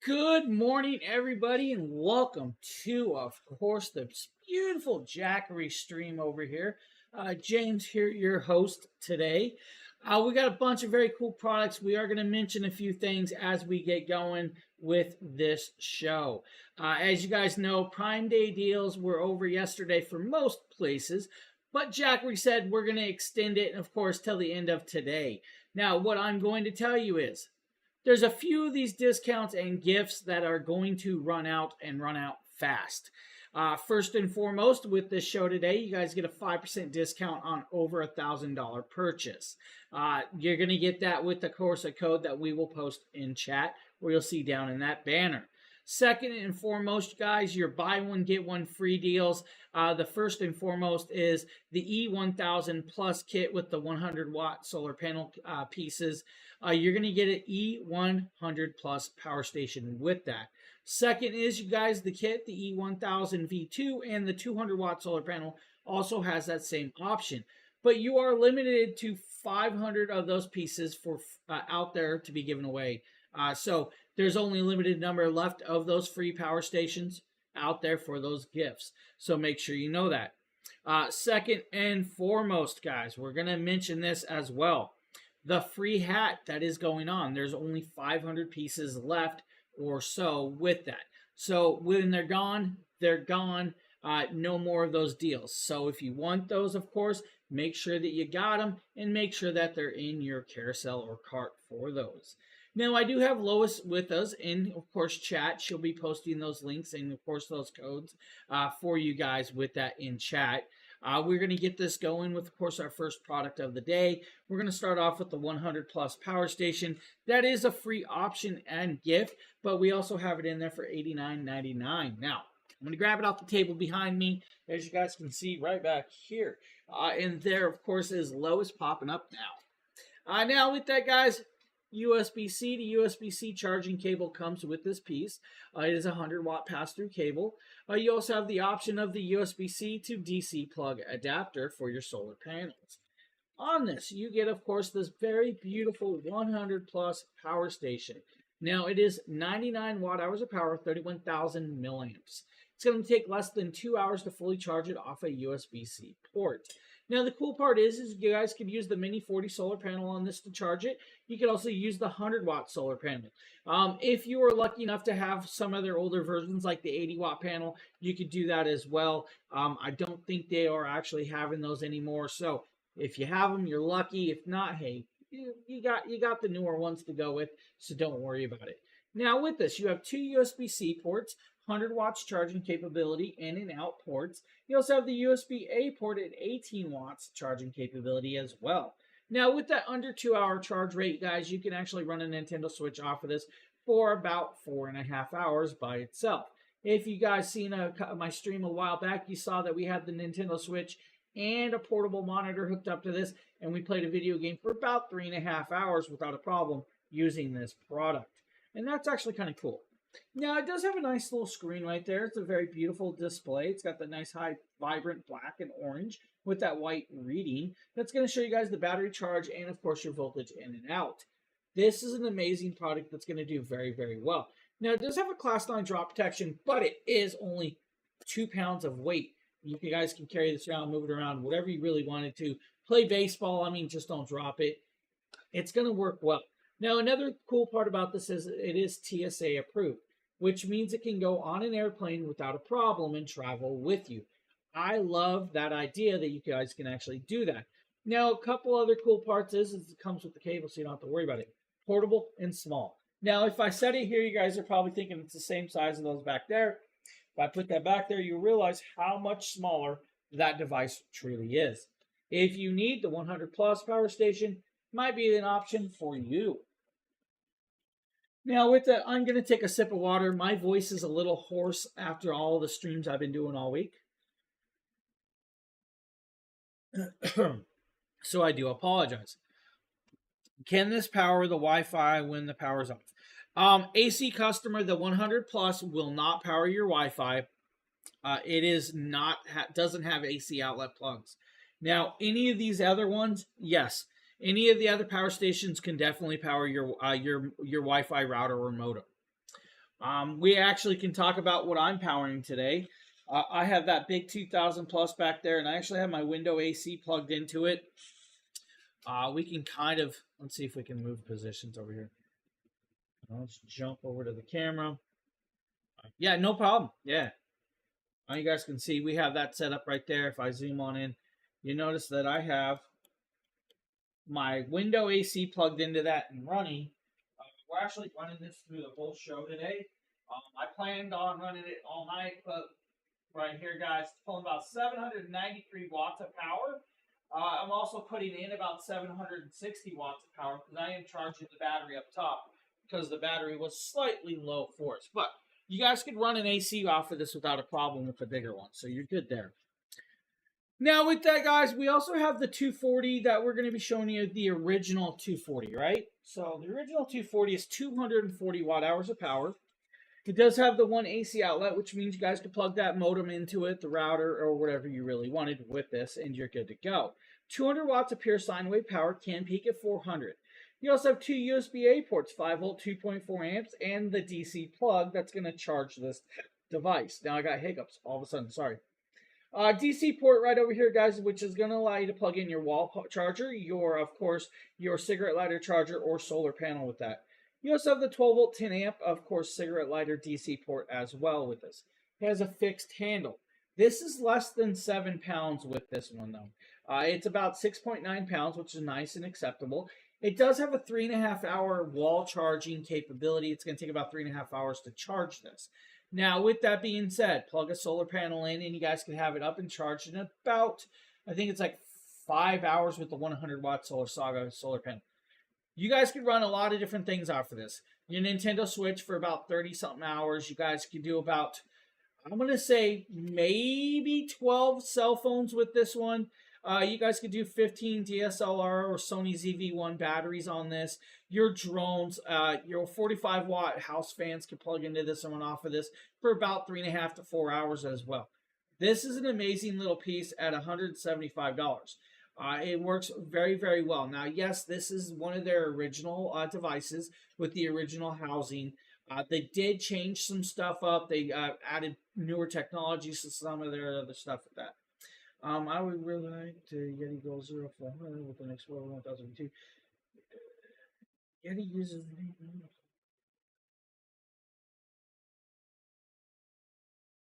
Good morning, everybody, and welcome to, of course, the beautiful Jackery stream over here. James here, your host today. We got a bunch of very cool products. We are going to mention a few things as we get going with this show. As you guys know, Prime Day deals were over yesterday for most places, but Jackery said we're going to extend it, of course, till the end of today. Now, what I'm going to tell you is there's a few of these discounts and gifts that are going to run out and run out fast. First and foremost, with this show today, you guys get a 5% discount on over $1,000 purchase. You're going to get that with, of course, a code that we will post in chat, or you'll see down in that banner. Second and foremost, guys, your buy one, get one free deals. The first and foremost is the E1000 Plus kit with the 100-watt solar panel pieces. You're going to get an E100 Plus power station with that. Second is, you guys, the kit, the E1000 V2 and the 200-watt solar panel also has that same option. But you are limited to 500 of those pieces for out there to be given away. So there's only a limited number left of those free power stations out there for those gifts. So make sure you know that. Second and foremost, guys, we're going to mention this as well. The free hat that is going on. There's only 500 pieces left or so with that. So when they're gone, they're gone. No more of those deals. So if you want those, of course, make sure that you got them and make sure that they're in your carousel or cart for those. Now, I do have Lois with us in, of course, chat. She'll be posting those links and, of course, those codes for you guys with that in chat. We're going to get this going with, of course, our first product of the day. We're going to start off with the 100 Plus Power Station. That is a free option and gift, but we also have it in there for $89.99. Now, I'm going to grab it off the table behind me, as you guys can see right back here. And there, of course, is Lois popping up now. Now, with that, guys, USB-C to USB-C charging cable comes with this piece. It is a 100-watt pass-through cable. You also have the option of the USB-C to DC plug adapter for your solar panels. On this, you get, of course, this very beautiful 100-plus power station. Now, it is 99 watt-hours of power, 31,000 milliamps. It's going to take less than 2 hours to fully charge it off a USB-C port. Now, the cool part is you guys can use the Mini 40 solar panel on this to charge it. You can also use the 100-watt solar panel. If you are lucky enough to have some of their older versions, like the 80-watt panel, you could do that as well. I don't think they are actually having those anymore. So if you have them, you're lucky. If not, hey, you got the newer ones to go with, so don't worry about it. Now, with this, you have two USB-C ports, 100 watts charging capability in and out ports. You also have the USB-A port at 18 watts charging capability as well. Now, with that under 2 hour charge rate, guys, you can actually run a Nintendo Switch off of this for about 4.5 hours by itself. If you guys seen my stream a while back, you saw that we had the Nintendo Switch and a portable monitor hooked up to this, and we played a video game for about 3.5 hours without a problem using this product. And that's actually kind of cool. Now, it does have a nice little screen right there. It's a very beautiful display. It's got the nice high vibrant black and orange with that white reading. That's going to show you guys the battery charge and, of course, your voltage in and out. This is an amazing product that's going to do very, very well. Now, it does have a Class 9 drop protection, but it is only 2 pounds of weight. You guys can carry this around, move it around, whatever you really wanted to. Play baseball, I mean, just don't drop it. It's going to work well. Now, another cool part about this is it is TSA approved, which means it can go on an airplane without a problem and travel with you. I love that idea that you guys can actually do that. Now, a couple other cool parts is it comes with the cable, so you don't have to worry about it. Portable and small. Now, if I set it here, you guys are probably thinking it's the same size as those back there. If I put that back there, you realize how much smaller that device truly is. If you need the 100 plus power station, might be an option for you. Now, with that, I'm going to take a sip of water. My voice is a little hoarse after all the streams I've been doing all week. So I do apologize. Can this power the Wi-Fi when the power's off? AC customer, the 100 plus will not power your Wi-Fi. It is not doesn't have AC outlet plugs. Now, any of these other ones, yes. Any of the other power stations can definitely power your Wi-Fi router or modem. We actually can talk about what I'm powering today. I have that big 2000 plus back there, and I actually have my window AC plugged into it. We can kind of, let's see if we can move positions over here. Let's jump over to the camera. Yeah, no problem. Yeah. You guys can see we have that set up right there. If I zoom on in, you notice that I have my window AC plugged into that and running. We're actually running this through the whole show today. I planned on running it all night, but right here, guys, pulling about 793 watts of power. I'm also putting in about 760 watts of power because I am charging the battery up top because the battery was slightly low for us. But you guys could run an AC off of this without a problem with the bigger one, so you're good there. Now with that, guys, we also have the 240 that we're going to be showing you the original 240, right? So the original 240 is 240 watt hours of power. It does have the one AC outlet, which means you guys can plug that modem into it, the router, or whatever you really wanted with this, and you're good to go. 200 watts of pure sine wave power, can peak at 400. You also have two USB-A ports, 5 volt, 2.4 amps, and the DC plug that's going to charge this device. Now I got hiccups all of a sudden, sorry. DC port right over here, guys, which is going to allow you to plug in your wall charger, of course, your cigarette lighter charger or solar panel with that. You also have the 12 volt 10 amp, of course, cigarette lighter DC port as well with this. It has a fixed handle. This is less than 7 pounds with this one, though. It's about 6.9 pounds, which is nice and acceptable. It does have a 3.5 hour wall charging capability. It's going to take about 3.5 hours to charge this. Now, with that being said, plug a solar panel in and you guys can have it up and charged in about, I think it's like 5 hours with the 100 watt solar panel. You guys could run a lot of different things off of this. Your Nintendo Switch for about 30 something hours. You guys could do about, I'm going to say maybe 12 cell phones with this one. You guys could do 15 DSLR or Sony ZV-1 batteries on this. Your drones, your 45 watt house fans can plug into this and run off of this for about 3.5 to 4 hours as well. This is an amazing little piece at $175. It works very, very well. Now, yes, this is one of their original devices with the original housing. They did change some stuff up. They added newer technologies to some of their other stuff with that. I would really like to Yeti Go 0400 with an Explorer 1002. Yeti uses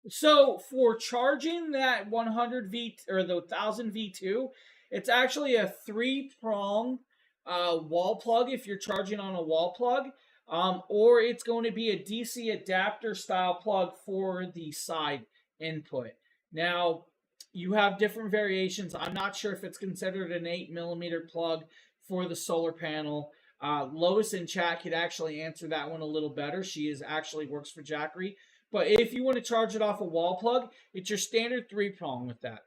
so for charging that 100 V or the 1000 V2, it's actually a 3-prong wall plug if you're charging on a wall plug. or it's going to be a DC adapter style plug for the side input. Now, you have different variations. I'm not sure if it's considered an 8 millimeter plug for the solar panel. Lois in chat could actually answer that one a little better. She is actually works for Jackery. But if you want to charge it off a wall plug, it's your standard 3-prong with that.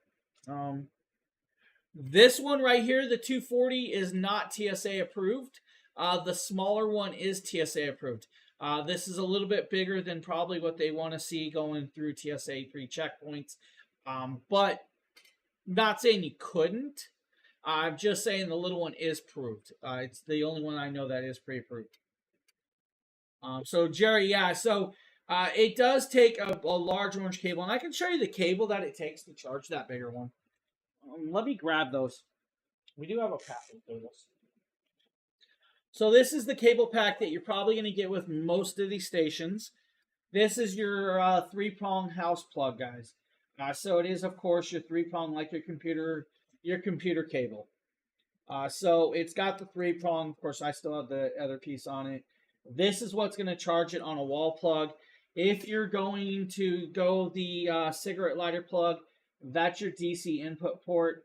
This one right here, the 240, is not TSA approved. The smaller one is TSA approved. This is a little bit bigger than probably what they want to see going through TSA 3 checkpoints. But not saying you couldn't. I'm just saying the little one is approved. It's the only one I know that is pre-approved. So Jerry, yeah, so it does take a large orange cable, and I can show you the cable that it takes to charge that bigger one. Let me grab those. We do have a pack of cables. So this is the cable pack that you're probably going to get with most of these stations. This is your 3-prong house plug, guys. So it is, of course, your 3-prong like your computer cable. So it's got the 3-prong. Of course, I still have the other piece on it. This is what's going to charge it on a wall plug. If you're going to go the cigarette lighter plug, that's your DC input port.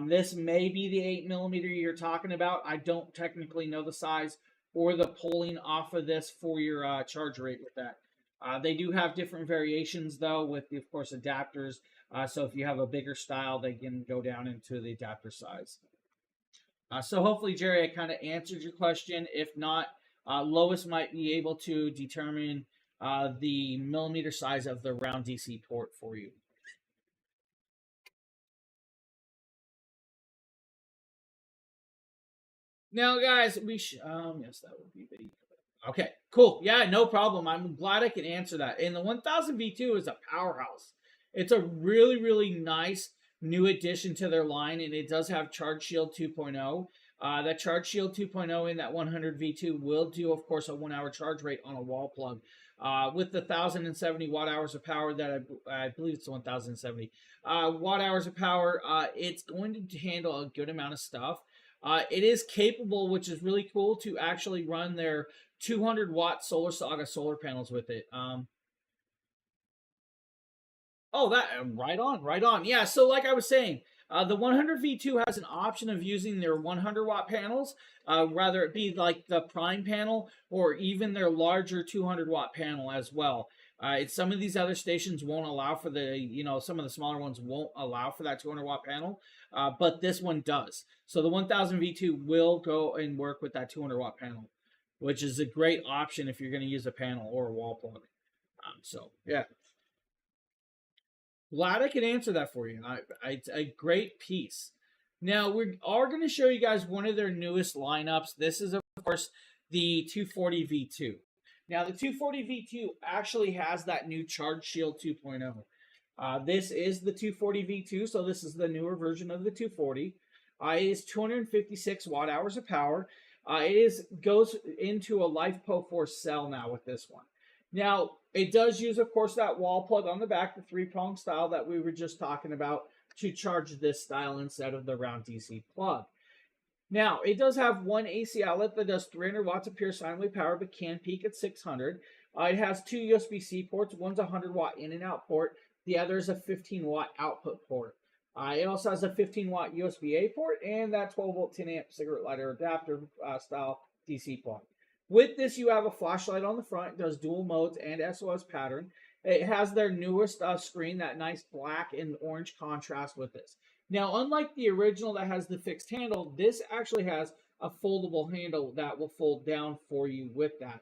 This may be the 8 millimeter you're talking about. I don't technically know the size or the pulling off of this for your charge rate with that. They do have different variations, though, with, of course, adapters. So if you have a bigger style, they can go down into the adapter size. So hopefully, Jerry, I kind of answered your question. If not, Lois might be able to determine the millimeter size of the round DC port for you. Now, guys, yes, that would be video. Okay, cool. Yeah, no problem. I'm glad I could answer that. And the 1000 V2 is a powerhouse. It's a really, really nice new addition to their line, and it does have Charge Shield 2.0. That Charge Shield 2.0 in that 100 V2 will do, of course, a 1-hour charge rate on a wall plug. With the 1,070 watt hours of power that I believe it's 1,070 watt hours of power, it's going to handle a good amount of stuff. It is capable, which is really cool, to actually run their 200 watt Solar Saga solar panels with it. Right on. Yeah, so like I was saying, the 100 V2 has an option of using their 100 watt panels, rather it be like the Prime panel or even their larger 200 watt panel as well. Some of these other stations won't allow for some of the smaller ones won't allow for that 200 watt panel, but this one does. So the 1000 V2 will go and work with that 200 watt panel, which is a great option if you're going to use a panel or a wall plug. So yeah. Glad I could answer that for you. It's a great piece. Now, we are going to show you guys one of their newest lineups. This is, of course, the 240 V2. Now, the 240 V2 actually has that new Charge Shield 2.0. This is the 240 V2, so this is the newer version of the 240. It is 256 watt hours of power. Goes into a LiFePO 4 cell now with this one. Now, it does use, of course, that wall plug on the back, the 3-prong style that we were just talking about, to charge this style instead of the round DC plug. Now, it does have one AC outlet that does 300 watts of pure sine wave power, but can peak at 600. It has 2 USB-C ports. One's a 100 watt in and out port. The other is a 15 watt output port. It also has a 15 watt USB-A port and that 12 volt 10 amp cigarette lighter adapter style DC plug. With this, you have a flashlight on the front. It does dual modes and SOS pattern. It has their newest screen, that nice black and orange contrast with this. Now, unlike the original that has the fixed handle, this actually has a foldable handle that will fold down for you with that,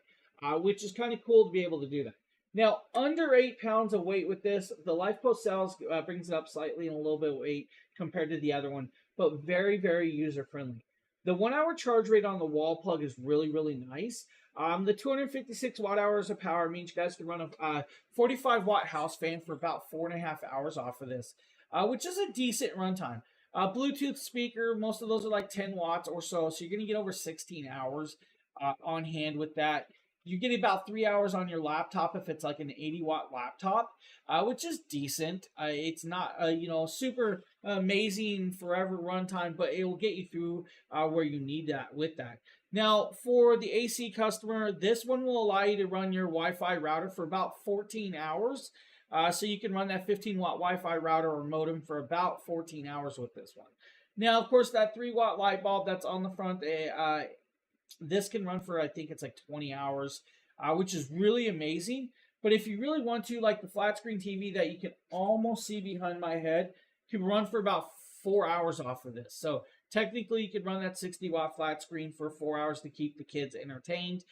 which is kind of cool to be able to do that. Now, under 8 pounds of weight with this, the LiFePO cells brings it up slightly in a little bit of weight compared to the other one, but very, very user-friendly. The 1-hour charge rate on the wall plug is really, really nice. The 256 watt hours of power means you guys can run a 45 watt house fan for about 4.5 hours off of this, which is a decent runtime. Bluetooth speaker, most of those are like 10 watts or so, so you're going to get over 16 hours on hand with that. You get about 3 hours on your laptop if it's like an 80-watt laptop, which is decent. It's not super amazing forever runtime, but it will get you through where you need that with that. Now, for the AC customer, this one will allow you to run your Wi-Fi router for about 14 hours. So you can run that 15-watt Wi-Fi router or modem for about 14 hours with this one. Now, of course, that 3-watt light bulb that's on the front, this can run for, I think it's like 20 hours, which is really amazing. But if you really want to, like the flat screen TV that you can almost see behind my head, can run for about 4 hours off of this. So technically, you could run that 60-watt flat screen for 4 hours to keep the kids entertained.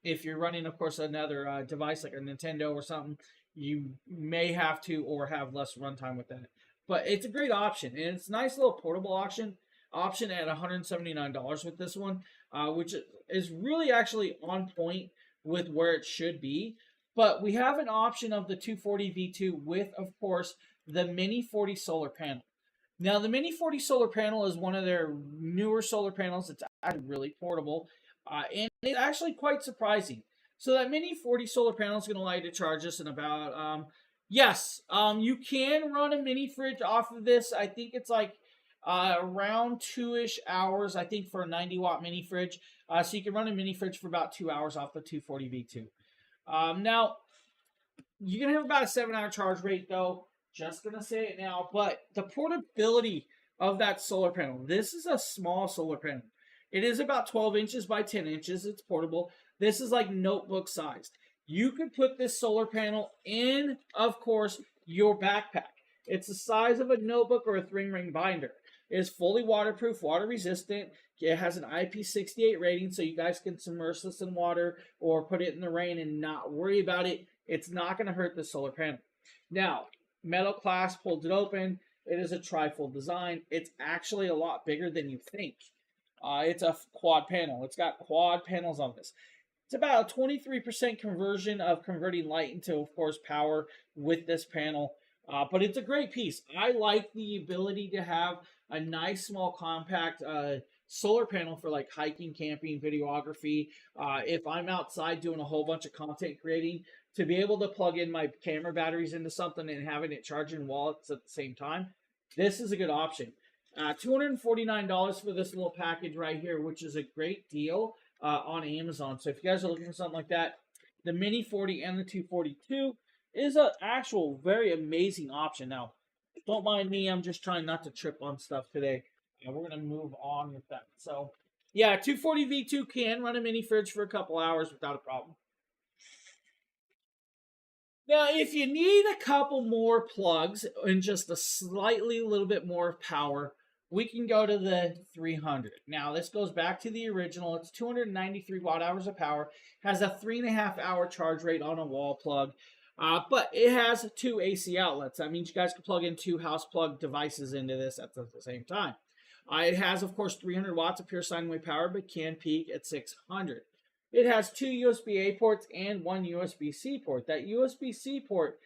If you're running, of course, another device like a Nintendo or something, you may have to or have less runtime with that. But it's a great option, and it's a nice little portable option at $179 with this one, which is really actually on point with where it should be. But we have an option of the 240 V2 with, of course, the Mini 40 solar panel. Now, the Mini 40 solar panel is one of their newer solar panels. It's actually really portable, and it's actually quite surprising. So that Mini 40 solar panel is going to allow you to charge this in about, you can run a mini fridge off of this. I think it's like around 2-ish hours, I think, for a 90-watt mini fridge. So you can run a mini fridge for about 2 hours off the 240 V2. Now, you're going to have about a 7-hour charge rate, though. Just going to say it now. But the portability of that solar panel, this is a small solar panel. It is about 12 inches by 10 inches. It's portable. This is like notebook sized. You could put this solar panel in, of course, your backpack. It's the size of a notebook or a 3-ring binder. It is fully waterproof, water resistant. It has an IP68 rating, so you guys can submerge this in water or put it in the rain and not worry about it. It's not going to hurt the solar panel. Now, metal clasp holds it open. It is a trifold design. It's actually a lot bigger than you think. It's a quad panel. It's got quad panels on this. It's about a 23% conversion of converting light into, of course, power with this panel. But it's a great piece. I like the ability to have a nice, small, compact solar panel for like hiking, camping, videography. If I'm outside doing a whole bunch of content creating, to be able to plug in my camera batteries into something and having it charging wallets at the same time, this is a good option. $249 for this little package right here, which is a great deal on Amazon. So if you guys are looking for something like that, the Mini 40 and the 242 is an actual very amazing option. Now, don't mind me. I'm just trying not to trip on stuff today. And we're going to move on with that. So, yeah, 240 V2 can run a mini fridge for a couple hours without a problem. Now, if you need a couple more plugs and just a slightly little bit more power, we can go to the 300. Now, this goes back to the original. It's 293 watt hours of power, has a 3.5-hour charge rate on a wall plug, but it has 2 AC outlets. That means you guys can plug in 2 house plug devices into this at the same time. It has, of course, 300 watts of pure sine wave power, but can peak at 600. It has 2 USB-A ports and 1 USB-C port. That USB-C port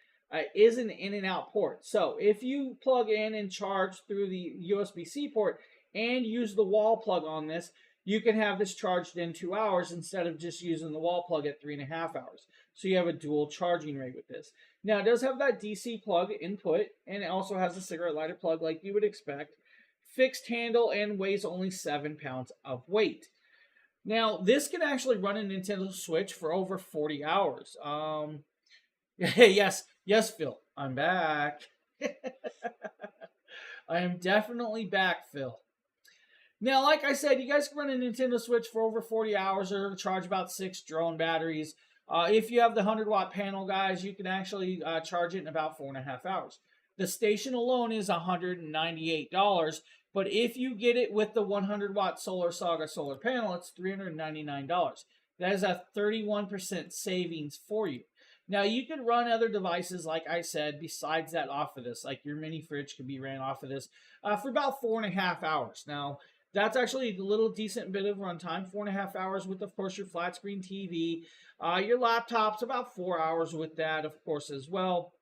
is an in and out port. So if you plug in and charge through the USB-C port and use the wall plug on this, you can have this charged in 2 hours instead of just using the wall plug at 3.5 hours. So you have a dual charging rate with this. Now, it does have that DC plug input, and it also has a cigarette lighter plug like you would expect. Fixed handle and weighs only 7 pounds of weight. Now, this can actually run a Nintendo Switch for over 40 hours. Yes, Phil, I'm back. I am definitely back, Phil. Now, like I said, you guys can run a Nintendo Switch for over 40 hours or charge about 6 drone batteries. If you have the 100-watt panel, guys, you can actually charge it in about 4.5 hours. The station alone is $198, but if you get it with the 100-watt Solar Saga solar panel, it's $399. That is a 31% savings for you. Now, you can run other devices, like I said, besides that off of this. Like your mini fridge could be ran off of this for about 4.5 hours. Now, that's actually a little decent bit of runtime, 4.5 hours with, of course, your flat screen TV. Your laptop's about 4 hours with that, of course, as well.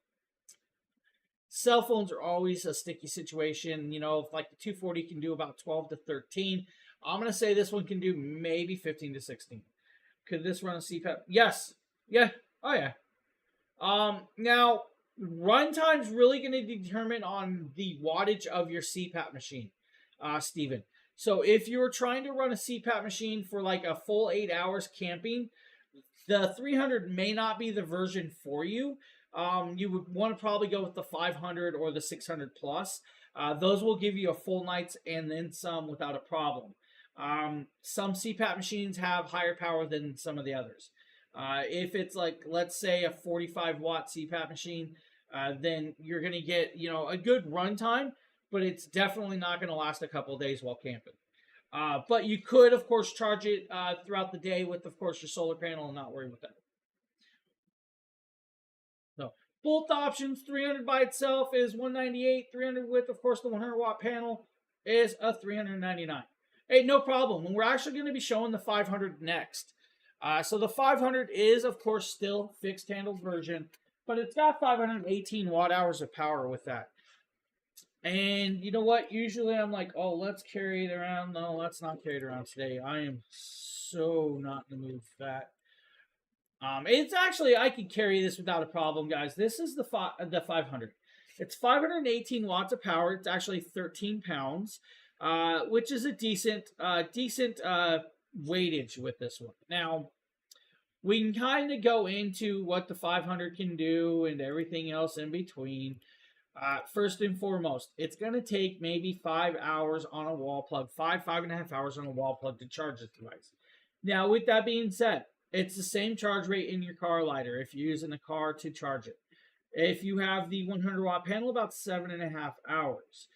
Cell phones are always a sticky situation. You know, if like the 240 can do about 12 to 13, I'm going to say this one can do maybe 15 to 16. Could this run a CPAP? Yes. Yeah. Oh yeah. Now runtime's really going to determine on the wattage of your CPAP machine, Steven. So if you were trying to run a CPAP machine for like a full 8 hours camping, the 300 may not be the version for you. You would want to probably go with the 500 or the 600 plus. Those will give you a full night's and then some without a problem. Some CPAP machines have higher power than some of the others. If it's like, let's say, a 45-watt CPAP machine, then you're going to get, a good runtime, but it's definitely not going to last a couple of days while camping. But you could, of course, charge it throughout the day with, of course, your solar panel and not worry about that. So both options, 300 by itself is 198, 300 with, of course, the 100-watt panel is a 399. Hey, no problem. And we're actually going to be showing the 500 next. So the 500 is, of course, still fixed handled version, but it's got 518 watt hours of power with that. And you know what? Usually I'm like, oh, let's carry it around. No, let's not carry it around today. I am so not in the mood for that. It's actually, I can carry this without a problem, guys. This is the 500. It's 518 watts of power. It's actually 13 pounds, which is a decent weightage with this one. Now, we can kind of go into what the 500 can do and everything else in between. First and foremost, it's going to take maybe 5 hours on a wall plug, 5.5 hours on a wall plug to charge this device. Now, with that being said, it's the same charge rate in your car lighter if you're using a car to charge it. If you have the 100-watt panel, about 7.5 hours,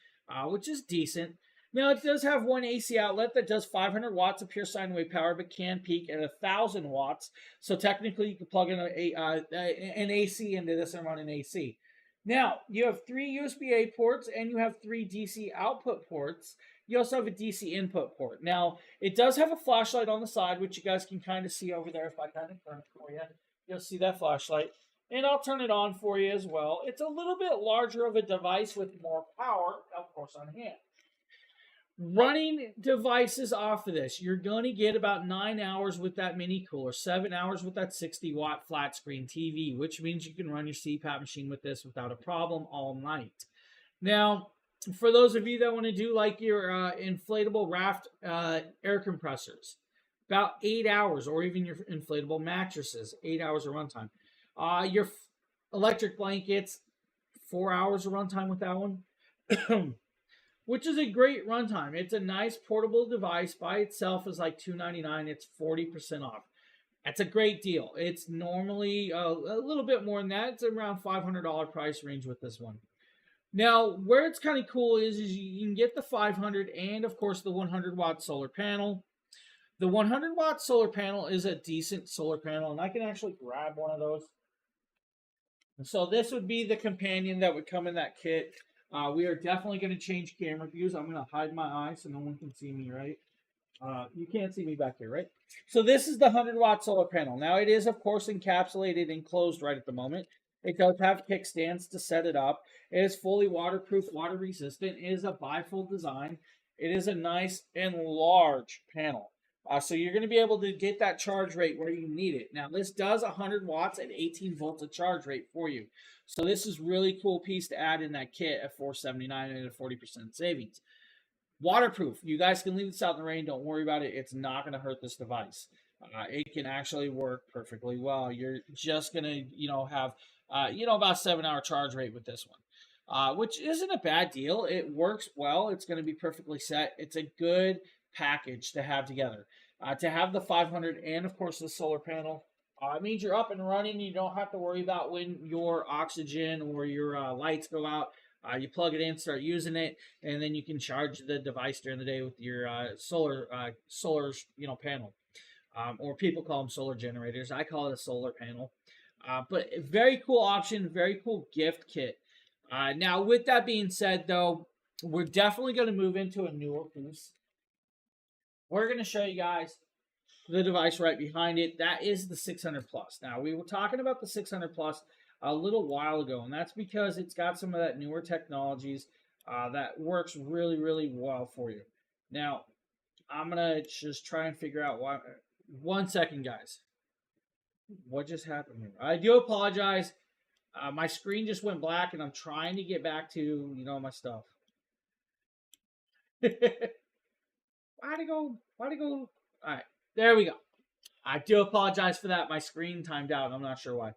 which is decent. Now, it does have one AC outlet that does 500 watts of pure sine wave power, but can peak at 1,000 watts. So technically, you can plug in an AC into this and run an AC. Now, you have 3 USB-A ports and you have 3 DC output ports. You also have a DC input port. Now, it does have a flashlight on the side, which you guys can kind of see over there if I kind of turn it for you. You'll see that flashlight. And I'll turn it on for you as well. It's a little bit larger of a device with more power, of course, on hand. Running devices off of this, you're going to get about 9 hours with that mini cooler, 7 hours with that 60-watt flat screen TV, which means you can run your CPAP machine with this without a problem all night. Now, for those of you that want to do like your inflatable raft air compressors, about 8 hours, or even your inflatable mattresses, 8 hours of runtime. Your electric blankets, 4 hours of runtime with that one. Which is a great runtime. It's a nice portable device. By itself is like $299. It's 40% off. That's a great deal. It's normally a little bit more than that. It's around $500 price range with this one. Now, where it's kind of cool is you can get the 500 and, of course, the 100-watt solar panel. The 100-watt solar panel is a decent solar panel, and I can actually grab one of those. So this would be the companion that would come in that kit. We are definitely going to change camera views. I'm going to hide my eyes so no one can see me, right? You can't see me back here, right? So this is the 100-watt solar panel. Now, it is, of course, encapsulated and closed right at the moment. It does have kickstands to set it up. It is fully waterproof, water resistant. It is a bifold design. It is a nice and large panel. So you're going to be able to get that charge rate where you need it. Now, this does 100 watts and 18 volts of charge rate for you. So this is really cool piece to add in that kit at $479 and a 40% savings. Waterproof. You guys can leave this out in the rain. Don't worry about it. It's not going to hurt this device. It can actually work perfectly well. You're just going to, have, about a 7-hour charge rate with this one, which isn't a bad deal. It works well. It's going to be perfectly set. It's a good package to have together. To have the 500 and, of course, the solar panel, it means you're up and running. You don't have to worry about when your oxygen or your lights go out. You plug it in, start using it, and then you can charge the device during the day with your solar panel. Or people call them solar generators. I call it a solar panel. But very cool option, very cool gift kit. Now, with that being said, though, we're definitely going to move into a newer piece. We're going to show you guys the device right behind it. That is the 600 Plus. Now, we were talking about the 600 Plus a little while ago, and that's because it's got some of that newer technologies that works really, really well for you. Now, I'm going to just try and figure out 1 second, guys. What just happened here? I do apologize. My screen just went black, and I'm trying to get back to my stuff. Why'd it go? Why'd it go? All right, there we go. I do apologize for that. My screen timed out. I'm not sure why.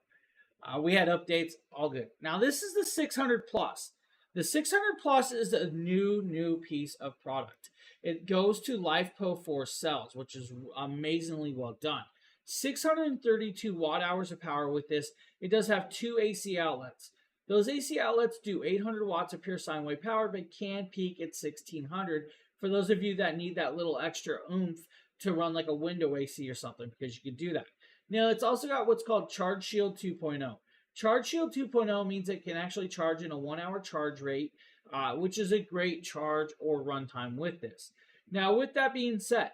We had updates. All good. Now this is the 600 plus. The 600 plus is a new piece of product. It goes to LiFePO 4 cells, which is amazingly well done. 632 watt hours of power with this. It does have 2 AC outlets. Those AC outlets do 800 watts of pure sine wave power, but can peak at 1600 for those of you that need that little extra oomph to run like a window AC or something, because you can do that. Now, it's also got what's called Charge Shield 2.0. Charge Shield 2.0 means it can actually charge in a 1 hour charge rate, which is a great charge or runtime with this. Now, with that being said,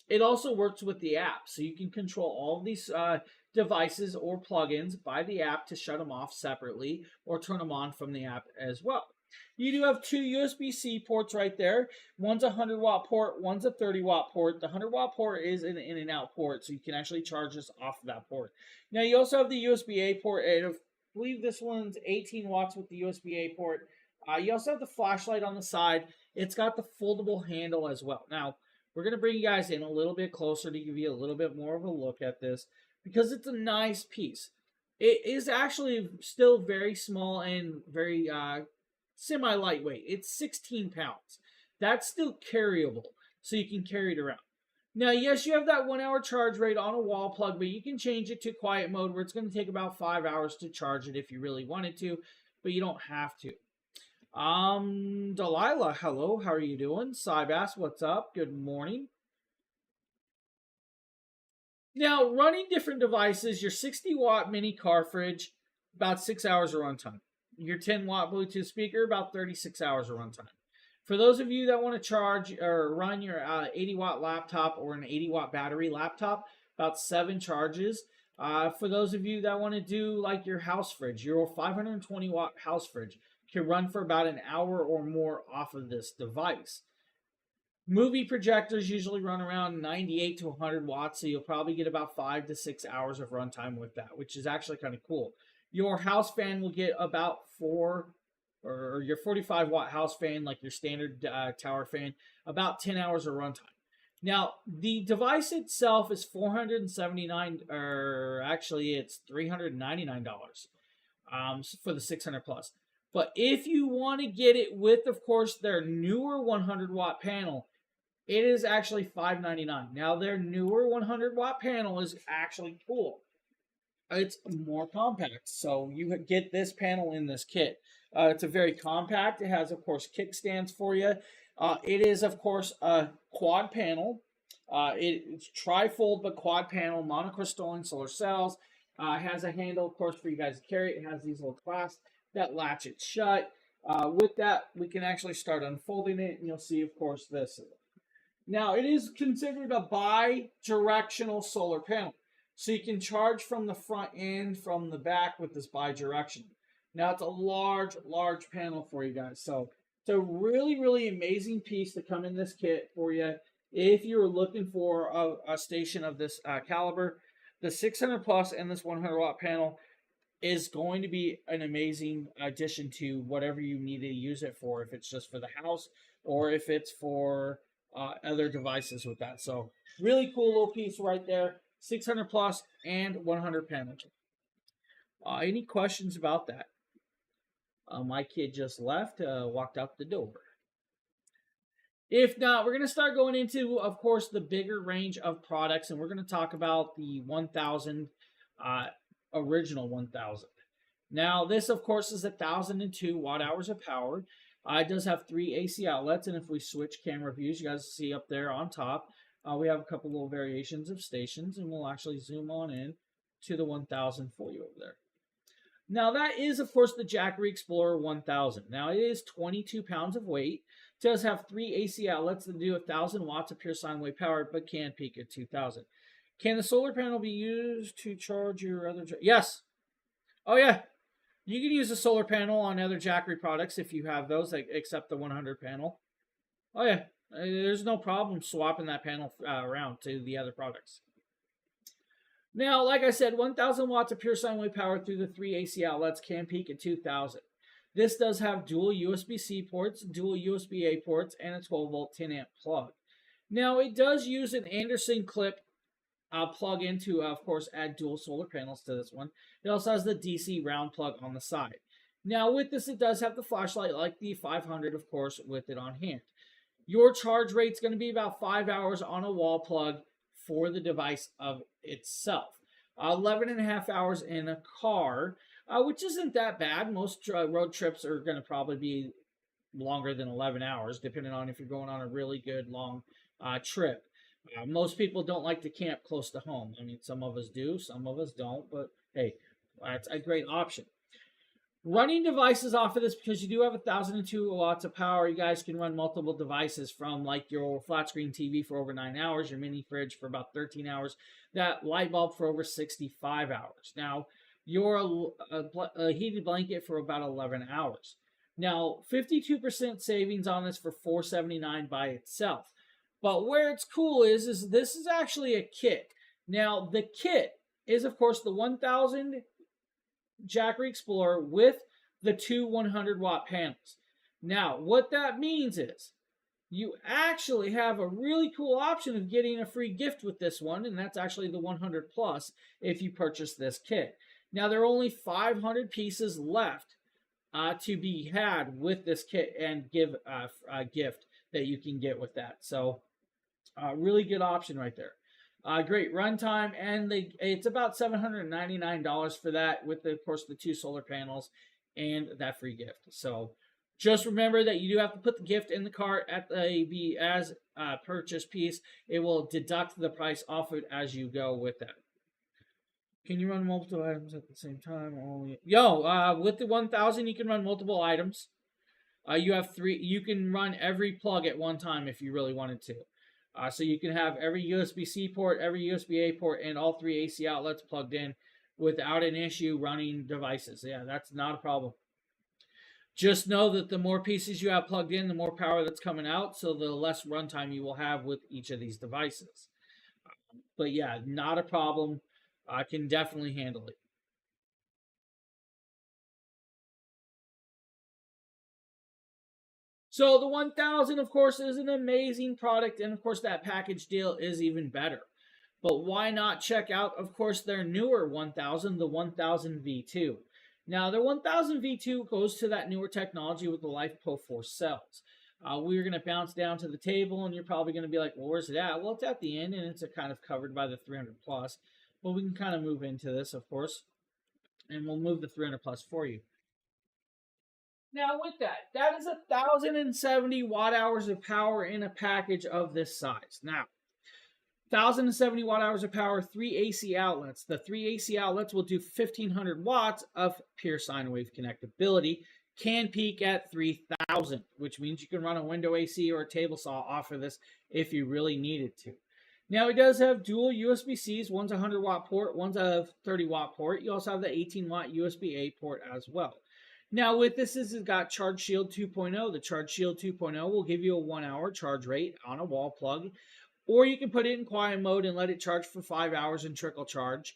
it also works with the app, so you can control all of these devices or plugins by the app to shut them off separately or turn them on from the app as well. You do have 2 USB-C ports right there. One's a 100 watt port, one's a 30 watt port. The 100 watt port is an in and out port, so you can actually charge this off of that port. Now, you also have the USB-A port, and I believe this one's 18 watts with the USB-A port. You also have the flashlight on the side. It's got the foldable handle as well. Now, we're going to bring you guys in a little bit closer to give you a little bit more of a look at this because it's a nice piece. It is actually still very small and very semi-lightweight. It's 16 pounds. That's still carryable, so you can carry it around. Now, yes, you have that 1 hour charge rate on a wall plug, but you can change it to quiet mode where it's going to take about 5 hours to charge it if you really wanted to, but you don't have to. Delilah, hello, how are you doing? Cybass, what's up? Good morning. Now, running different devices, your 60 watt mini car fridge, about 6 hours of runtime. Your 10 watt Bluetooth speaker, about 36 hours of runtime. For those of you that want to charge or run your 80 watt laptop or an 80 watt battery laptop, about 7 charges. For those of you that want to do like your house fridge, your 520 watt house fridge can run for about an hour or more off of this device. Movie projectors usually run around 98 to 100 watts, so you'll probably get about 5 to 6 hours of runtime with that, which is actually kind of cool. Your house fan will get about 4, or your 45 watt house fan, like your standard tower fan, about 10 hours of runtime. Now, the device itself is $479, or actually it's $399 for the 600 plus. But if you want to get it with, of course, their newer 100 watt panel, it is actually $599. Now, their newer 100 watt panel is actually cool. It's more compact, so you get this panel in this kit. It's a very compact. It has, of course, kickstands for you. It is, of course, a quad panel. It's trifold but quad panel, monocrystalline solar cells. It has a handle, of course, for you guys to carry. It has these little clasps that latch it shut. With that, we can actually start unfolding it, and you'll see, of course, this. Now, it is considered a bi-directional solar panel. So you can charge from the front and from the back with this bi-directional. Now, it's a large panel for you guys. So it's a really amazing piece to come in this kit for you. If you're looking for a station of this caliber, the 600 plus and this 100 watt panel is going to be an amazing addition to whatever you need to use it for, if it's just for the house or if it's for other devices with that. So really cool little piece right there. 600 plus and 100 panel. Any questions about that? My kid just left, walked out the door. If not, we're going to start going into, of course, the bigger range of products, and we're going to talk about the 1000 original 1000. Now, this, of course, is 1002 watt hours of power. It does have 3 AC outlets, and if we switch camera views, you guys see up there on top, we have a couple little variations of stations, and we'll actually zoom on in to the 1000 for you over there. Now, that is, of course, the Jackery Explorer 1000. Now, it is 22 pounds of weight. It does have 3 AC outlets that do 1,000 watts of pure sine wave power, but can peak at 2,000. Can the solar panel be used to charge your other... Yes. Oh, yeah. You can use a solar panel on other Jackery products if you have those, except the 100 panel. Oh, yeah. There's no problem swapping that panel around to the other products. Now, like I said, 1,000 watts of pure sine wave power through the 3 AC outlets can peak at 2,000. This does have dual USB-C ports, dual USB-A ports, and a 12-volt 10-amp plug. Now, it does use an Anderson clip plug in to, of course, add dual solar panels to this one. It also has the DC round plug on the side. Now, with this, it does have the flashlight like the 500, of course, with it on hand. Your charge rate is going to be about 5 hours on a wall plug for the device of itself. 11 and a half hours in a car, which isn't that bad. Most road trips are going to probably be longer than 11 hours, depending on if you're going on a really good long trip. Most people don't like to camp close to home. I mean, some of us do, some of us don't, but hey, that's a great option. Running devices off of this, because you do have 1,002 watts of power, you guys can run multiple devices from like your flat screen TV for over 9 hours, your mini fridge for about 13 hours, that light bulb for over 65 hours. Now, your heated blanket for about 11 hours. Now, 52% savings on this for $479 by itself. But where it's cool is this is actually a kit. Now, the kit is, of course, the 1,000 Jackery Explorer with the two 100-watt panels. Now, what that means is you actually have a really cool option of getting a free gift with this one, and that's actually the 100 Plus if you purchase this kit. Now, there are only 500 pieces left to be had with this kit and give a gift that you can get with that. So, really good option right there. Great runtime, and it's about $799 for that, with of course the two solar panels and that free gift. So just remember that you do have to put the gift in the cart at the as purchase piece. It will deduct the price off it as you go with that. Can you run multiple items at the same time? With the 1,000, you can run multiple items. You have 3. You can run every plug at one time if you really wanted to. So you can have every USB-C port, every USB-A port, and all 3 AC outlets plugged in without an issue running devices. Yeah, that's not a problem. Just know that the more pieces you have plugged in, the more power that's coming out, so the less runtime you will have with each of these devices. But yeah, not a problem. I can definitely handle it. So the 1,000, of course, is an amazing product, and of course that package deal is even better. But why not check out, of course, their newer 1,000, the 1,000 V2. Now, their 1,000 V2 goes to that newer technology with the LiFePO 4 cells. We're going to bounce down to the table, and you're probably going to be like, well, where's it at? Well, it's at the end, and it's kind of covered by the 300 plus. But we can kind of move into this, of course, and we'll move the 300 plus for you. Now, with that is 1,070 watt hours of power in a package of this size. Now, 1,070 watt hours of power, 3 AC outlets. The 3 AC outlets will do 1,500 watts of pure sine wave connectability. Can peak at 3,000, which means you can run a window AC or a table saw off of this if you really needed to. Now, it does have dual USB-Cs. One's a 100-watt port, one's a 30-watt port. You also have the 18-watt USB-A port as well. Now, with this, it's got Charge Shield 2.0. The Charge Shield 2.0 will give you a 1-hour charge rate on a wall plug, or you can put it in quiet mode and let it charge for 5 hours and trickle charge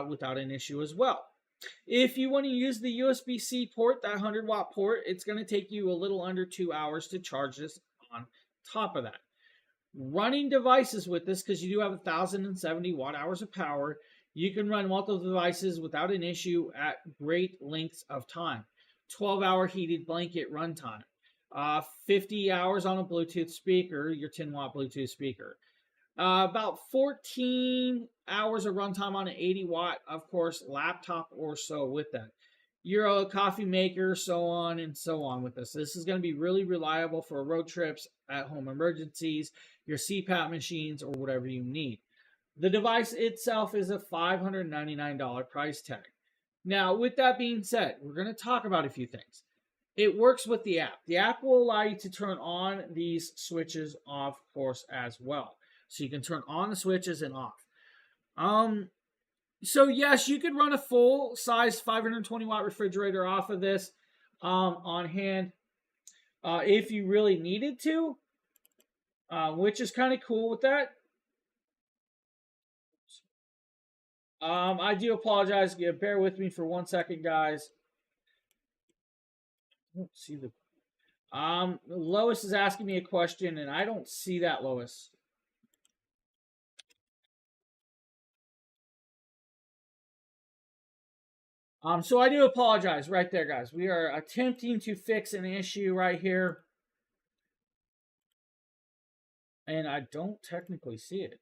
without an issue as well. If you want to use the USB-C port, that 100-watt port, it's going to take you a little under 2 hours to charge this on top of that. Running devices with this, because you do have 1,070 watt hours of power, you can run multiple devices without an issue at great lengths of time. 12-hour heated blanket runtime, 50 hours on a Bluetooth speaker, your 10-watt Bluetooth speaker, about 14 hours of runtime on an 80-watt, of course, laptop or so with that. You're a coffee maker, so on and so on with this. This is going to be really reliable for road trips, at-home emergencies, your CPAP machines, or whatever you need. The device itself is a $599 price tag. Now, with that being said, we're going to talk about a few things. It works with the app. The app will allow you to turn on these switches off, of course, as well. So you can turn on the switches and off. So yes, you could run a full-size 520-watt refrigerator off of this on hand if you really needed to, which is kind of cool with that. I do apologize. Yeah, bear with me for 1 second, guys. I don't see the. Lois is asking me a question, and I don't see that, Lois. So I do apologize right there, guys. We are attempting to fix an issue right here, and I don't technically see it.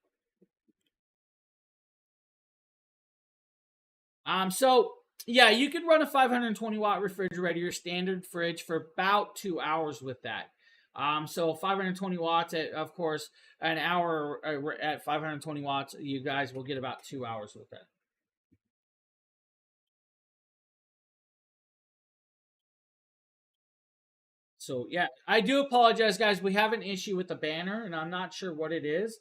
So yeah, you could run a 520-watt refrigerator, your standard fridge, for about 2 hours with that. So 520 watts, of course, an hour at 520 watts, you guys will get about 2 hours with that. So yeah, I do apologize, guys. We have an issue with the banner, and I'm not sure what it is.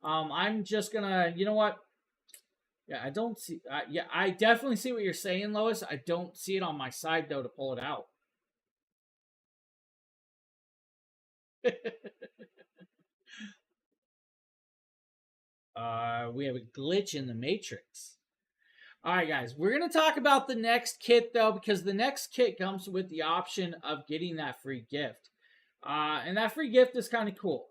I'm just gonna, you know what? Yeah, I don't see. Yeah, I definitely see what you're saying, Lois. I don't see it on my side though to pull it out. We have a glitch in the matrix. All right, guys, we're going to talk about the next kit, though, because the next kit comes with the option of getting that free gift. And that free gift is kind of cool.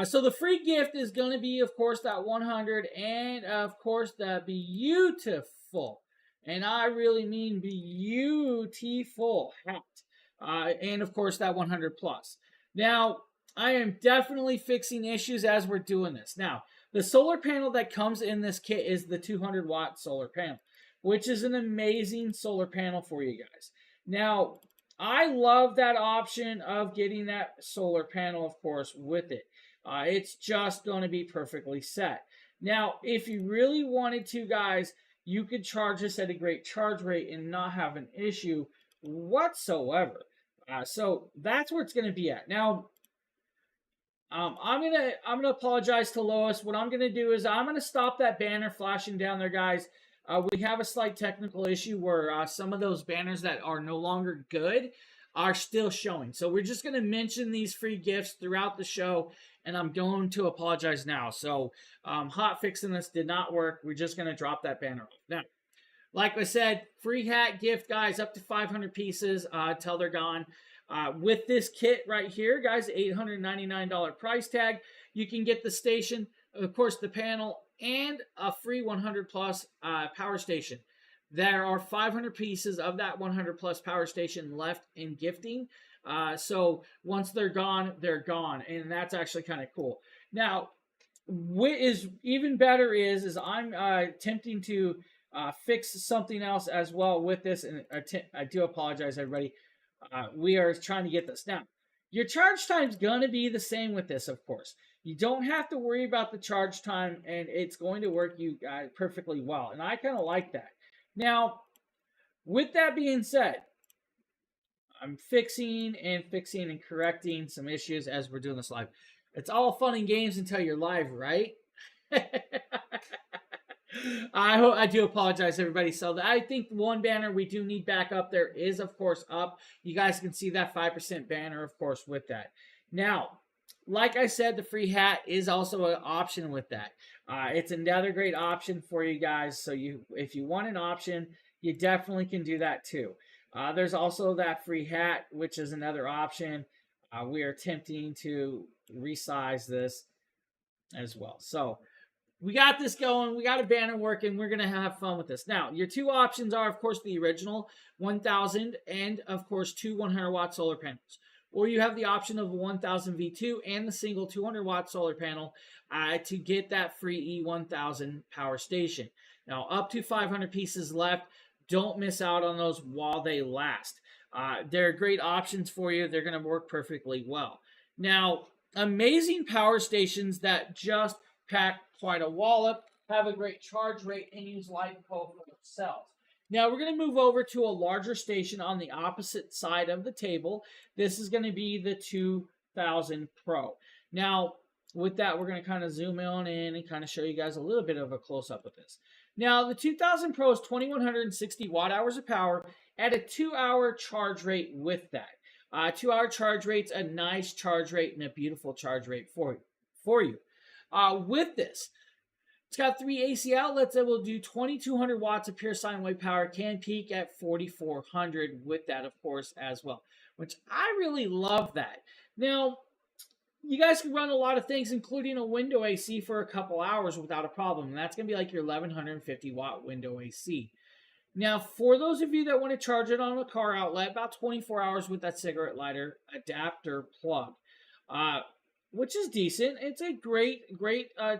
So the free gift is going to be, of course, that 100 and, of course, the beautiful, and I really mean beautiful hat. And, of course, that 100 plus. Now, I am definitely fixing issues as we're doing this. Now, the solar panel that comes in this kit is the 200-watt solar panel, which is an amazing solar panel for you guys. Now, I love that option of getting that solar panel, of course, with it. It's just going to be perfectly set. Now, if you really wanted to, guys, you could charge this at a great charge rate and not have an issue whatsoever. So that's where it's going to be at. Now, I'm gonna apologize to Lois. What I'm gonna do is I'm gonna stop that banner flashing down there, guys. We have a slight technical issue where some of those banners that are no longer good are still showing. So we're just gonna mention these free gifts throughout the show, and I'm going to apologize now. So hot fixing this did not work. We're just gonna drop that banner off now. Like I said, free hat gift, guys, up to 500 pieces till they're gone. With this kit right here, guys, $899 price tag, you can get the station, of course, the panel, and a free 100 plus power station. There are 500 pieces of that 100 plus power station left in gifting. So once they're gone, they're gone. And that's actually kind of cool. Now, what is even better is I'm attempting to fix something else as well with this. And I do apologize, everybody. We are trying to get this. Now, your charge time is going to be the same with this, of course. You don't have to worry about the charge time, and it's going to work you perfectly well. And I kind of like that. Now, with that being said, I'm fixing and correcting some issues as we're doing this live. It's all fun and games until you're live, right? I do apologize, everybody. So I think one banner we do need back up there is, of course, up. You guys can see that 5% banner, of course, with that. Now, like I said, the free hat is also an option with that. It's another great option for you guys. So if you want an option, you definitely can do that too. There's also that free hat, which is another option. We are attempting to resize this as well. So we got this going. We got a banner working. We're going to have fun with this. Now, your two options are, of course, the original 1000 and, of course, two 100-watt solar panels. Or you have the option of a 1000 V2 and the single 200-watt solar panel to get that free E1000 power station. Now, up to 500 pieces left. Don't miss out on those while they last. They're great options for you. They're going to work perfectly well. Now, amazing power stations that just pack quite a wallop, have a great charge rate, and use LiPo for themselves. Now we're going to move over to a larger station on the opposite side of the table. This is going to be the 2000 Pro. Now, with that, we're going to kind of zoom in and kind of show you guys a little bit of a close-up with this. Now, the 2000 Pro is 2160 watt hours of power at a 2-hour charge rate with that. 2-hour charge rate's a nice charge rate and a beautiful charge rate for you. With this, it's got 3 AC outlets that will do 2200 watts of pure sine wave power, can peak at 4400 with that, of course, as well, which I really love that. Now, you guys can run a lot of things, including a window AC for a couple hours without a problem. And that's going to be like your 1150 watt window AC. Now, for those of you that want to charge it on a car outlet, about 24 hours with that cigarette lighter adapter plug, which is decent. It's a great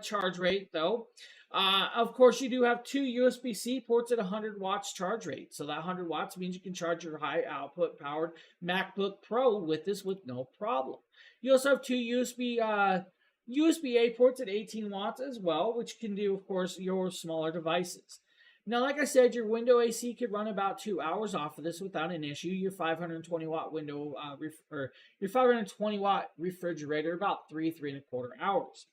charge rate, though. Of course, you do have 2 USB-C ports at 100 watts charge rate. So that 100 watts means you can charge your high output powered MacBook Pro with this with no problem. You also have 2 USB-A ports at 18 watts as well, which can do, of course, your smaller devices. Now, like I said, your window AC could run about 2 hours off of this without an issue. Your 520 watt window your 520 watt refrigerator about 3.25 hours.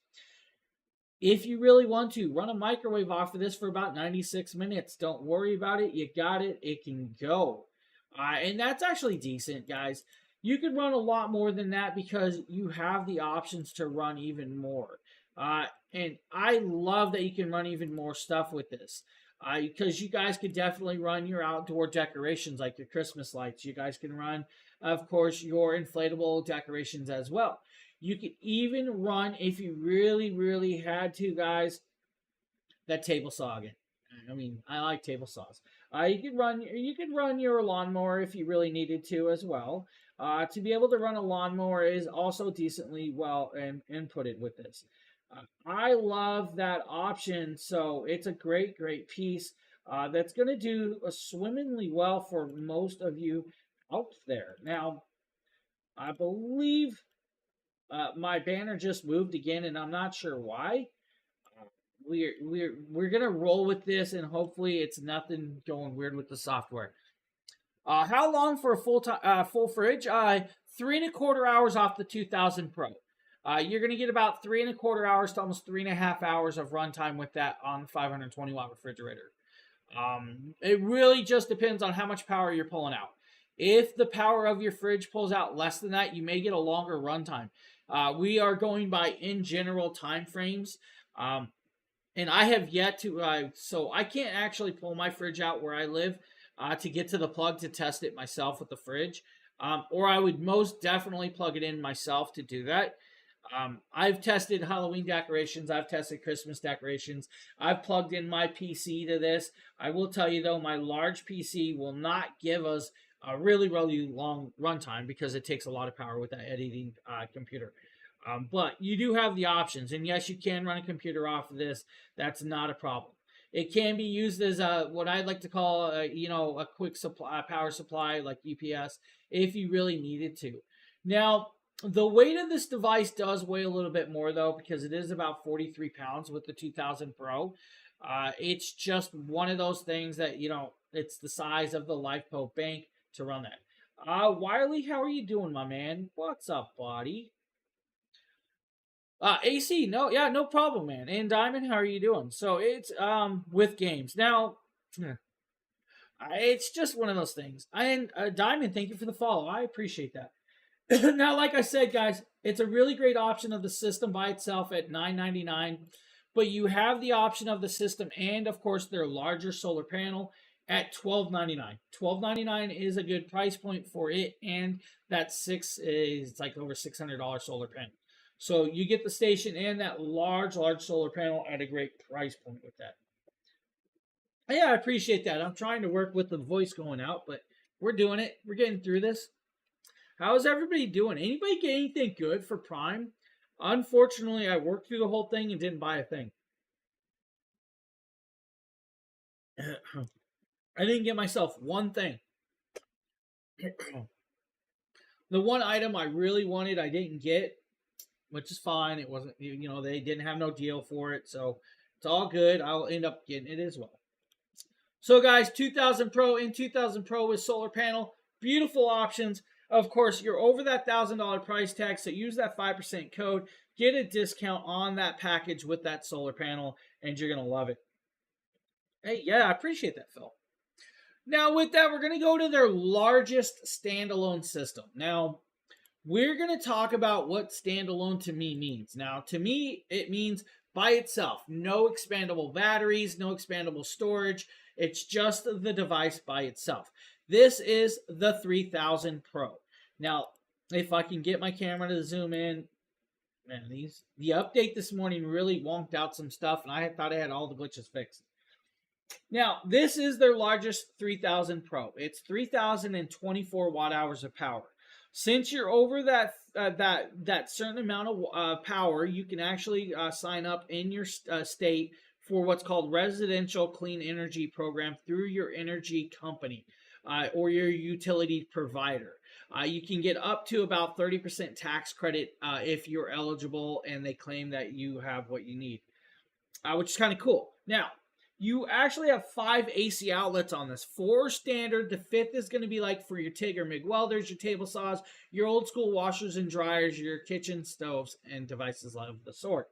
If you really want to, run a microwave off of this for about 96 minutes. Don't worry about it. You got it. It can go. And that's actually decent, guys. You could run a lot more than that because you have the options to run even more. And I love that you can run even more stuff with this. Because you guys could definitely run your outdoor decorations like your Christmas lights. You guys can run, of course, your inflatable decorations as well. You could even run, if you really had to, guys, that table saw again. I mean, I like table saws. You could run your lawnmower if you really needed to as well. To be able to run a lawnmower is also decently well inputted with this. I love that option, so it's a great piece that's going to do swimmingly well for most of you out there. Now, I believe my banner just moved again, and I'm not sure why. We're gonna roll with this, and hopefully it's nothing going weird with the software. How long for a full fridge? 3.25 hours off the 2000 Pro. You're gonna get about 3.25 hours to almost 3.5 hours of runtime with that on the 520 watt refrigerator. It really just depends on how much power you're pulling out. If the power of your fridge pulls out less than that, you may get a longer runtime. We are going by in general time frames. And I have yet to, so I can't actually pull my fridge out where I live to get to the plug to test it myself with the fridge. Or I would most definitely plug it in myself to do that. I've tested Halloween decorations. I've tested Christmas decorations. I've plugged in my PC to this. I will tell you, though, my large PC will not give us a really long runtime because it takes a lot of power with that editing computer. But you do have the options. And yes, you can run a computer off of this. That's not a problem. It can be used as what I'd like to call, a quick power supply like UPS if you really needed to. Now, the weight of this device does weigh a little bit more, though, because it is about 43 pounds with the 2000 Pro. It's just one of those things that, it's the size of the LifePo bank to run that. Wiley, how are you doing, my man? What's up, buddy? AC, no problem, man. And Diamond, how are you doing? So it's with games. Now, it's just one of those things. And Diamond, thank you for the follow. I appreciate that. Now, like I said, guys, it's a really great option of the system by itself at $9.99, but you have the option of the system and, of course, their larger solar panel at $12.99. $12.99 is a good price point for it, and that it's like over $600 solar panel. So you get the station and that large solar panel at a great price point with that. Yeah, I appreciate that. I'm trying to work with the voice going out, but we're doing it. We're getting through this. How's everybody doing? Anybody get anything good for Prime? Unfortunately, I worked through the whole thing and didn't buy a thing. I didn't get myself one thing. The one item I really wanted, I didn't get, which is fine. It wasn't, they didn't have no deal for it, so it's all good. I'll end up getting it as well. So, guys, 2000 Pro and 2000 Pro with solar panel, beautiful options. Of course, you're over that $1,000 price tag, so use that 5% code. Get a discount on that package with that solar panel, and you're going to love it. Hey, yeah, I appreciate that, Phil. Now, with that, we're going to go to their largest standalone system. Now, we're going to talk about what standalone to me means. Now, to me, it means by itself, no expandable batteries, no expandable storage. It's just the device by itself. This is the 3000 Pro. Now, if I can get my camera to zoom in, man, the update this morning really wonked out some stuff, and I thought I had all the glitches fixed. Now, this is their largest 3000 Pro. It's 3024 watt hours of power. Since you're over that certain amount of power, you can actually sign up in your state for what's called residential clean energy program through your energy company or your utility provider. You can get up to about 30% tax credit if you're eligible and they claim that you have what you need, which is kind of cool. Now, you actually have 5 AC outlets on this. 4 standard. The 5th is going to be like for your TIG or MIG welders, your table saws, your old school washers and dryers, your kitchen stoves, and devices of the sort,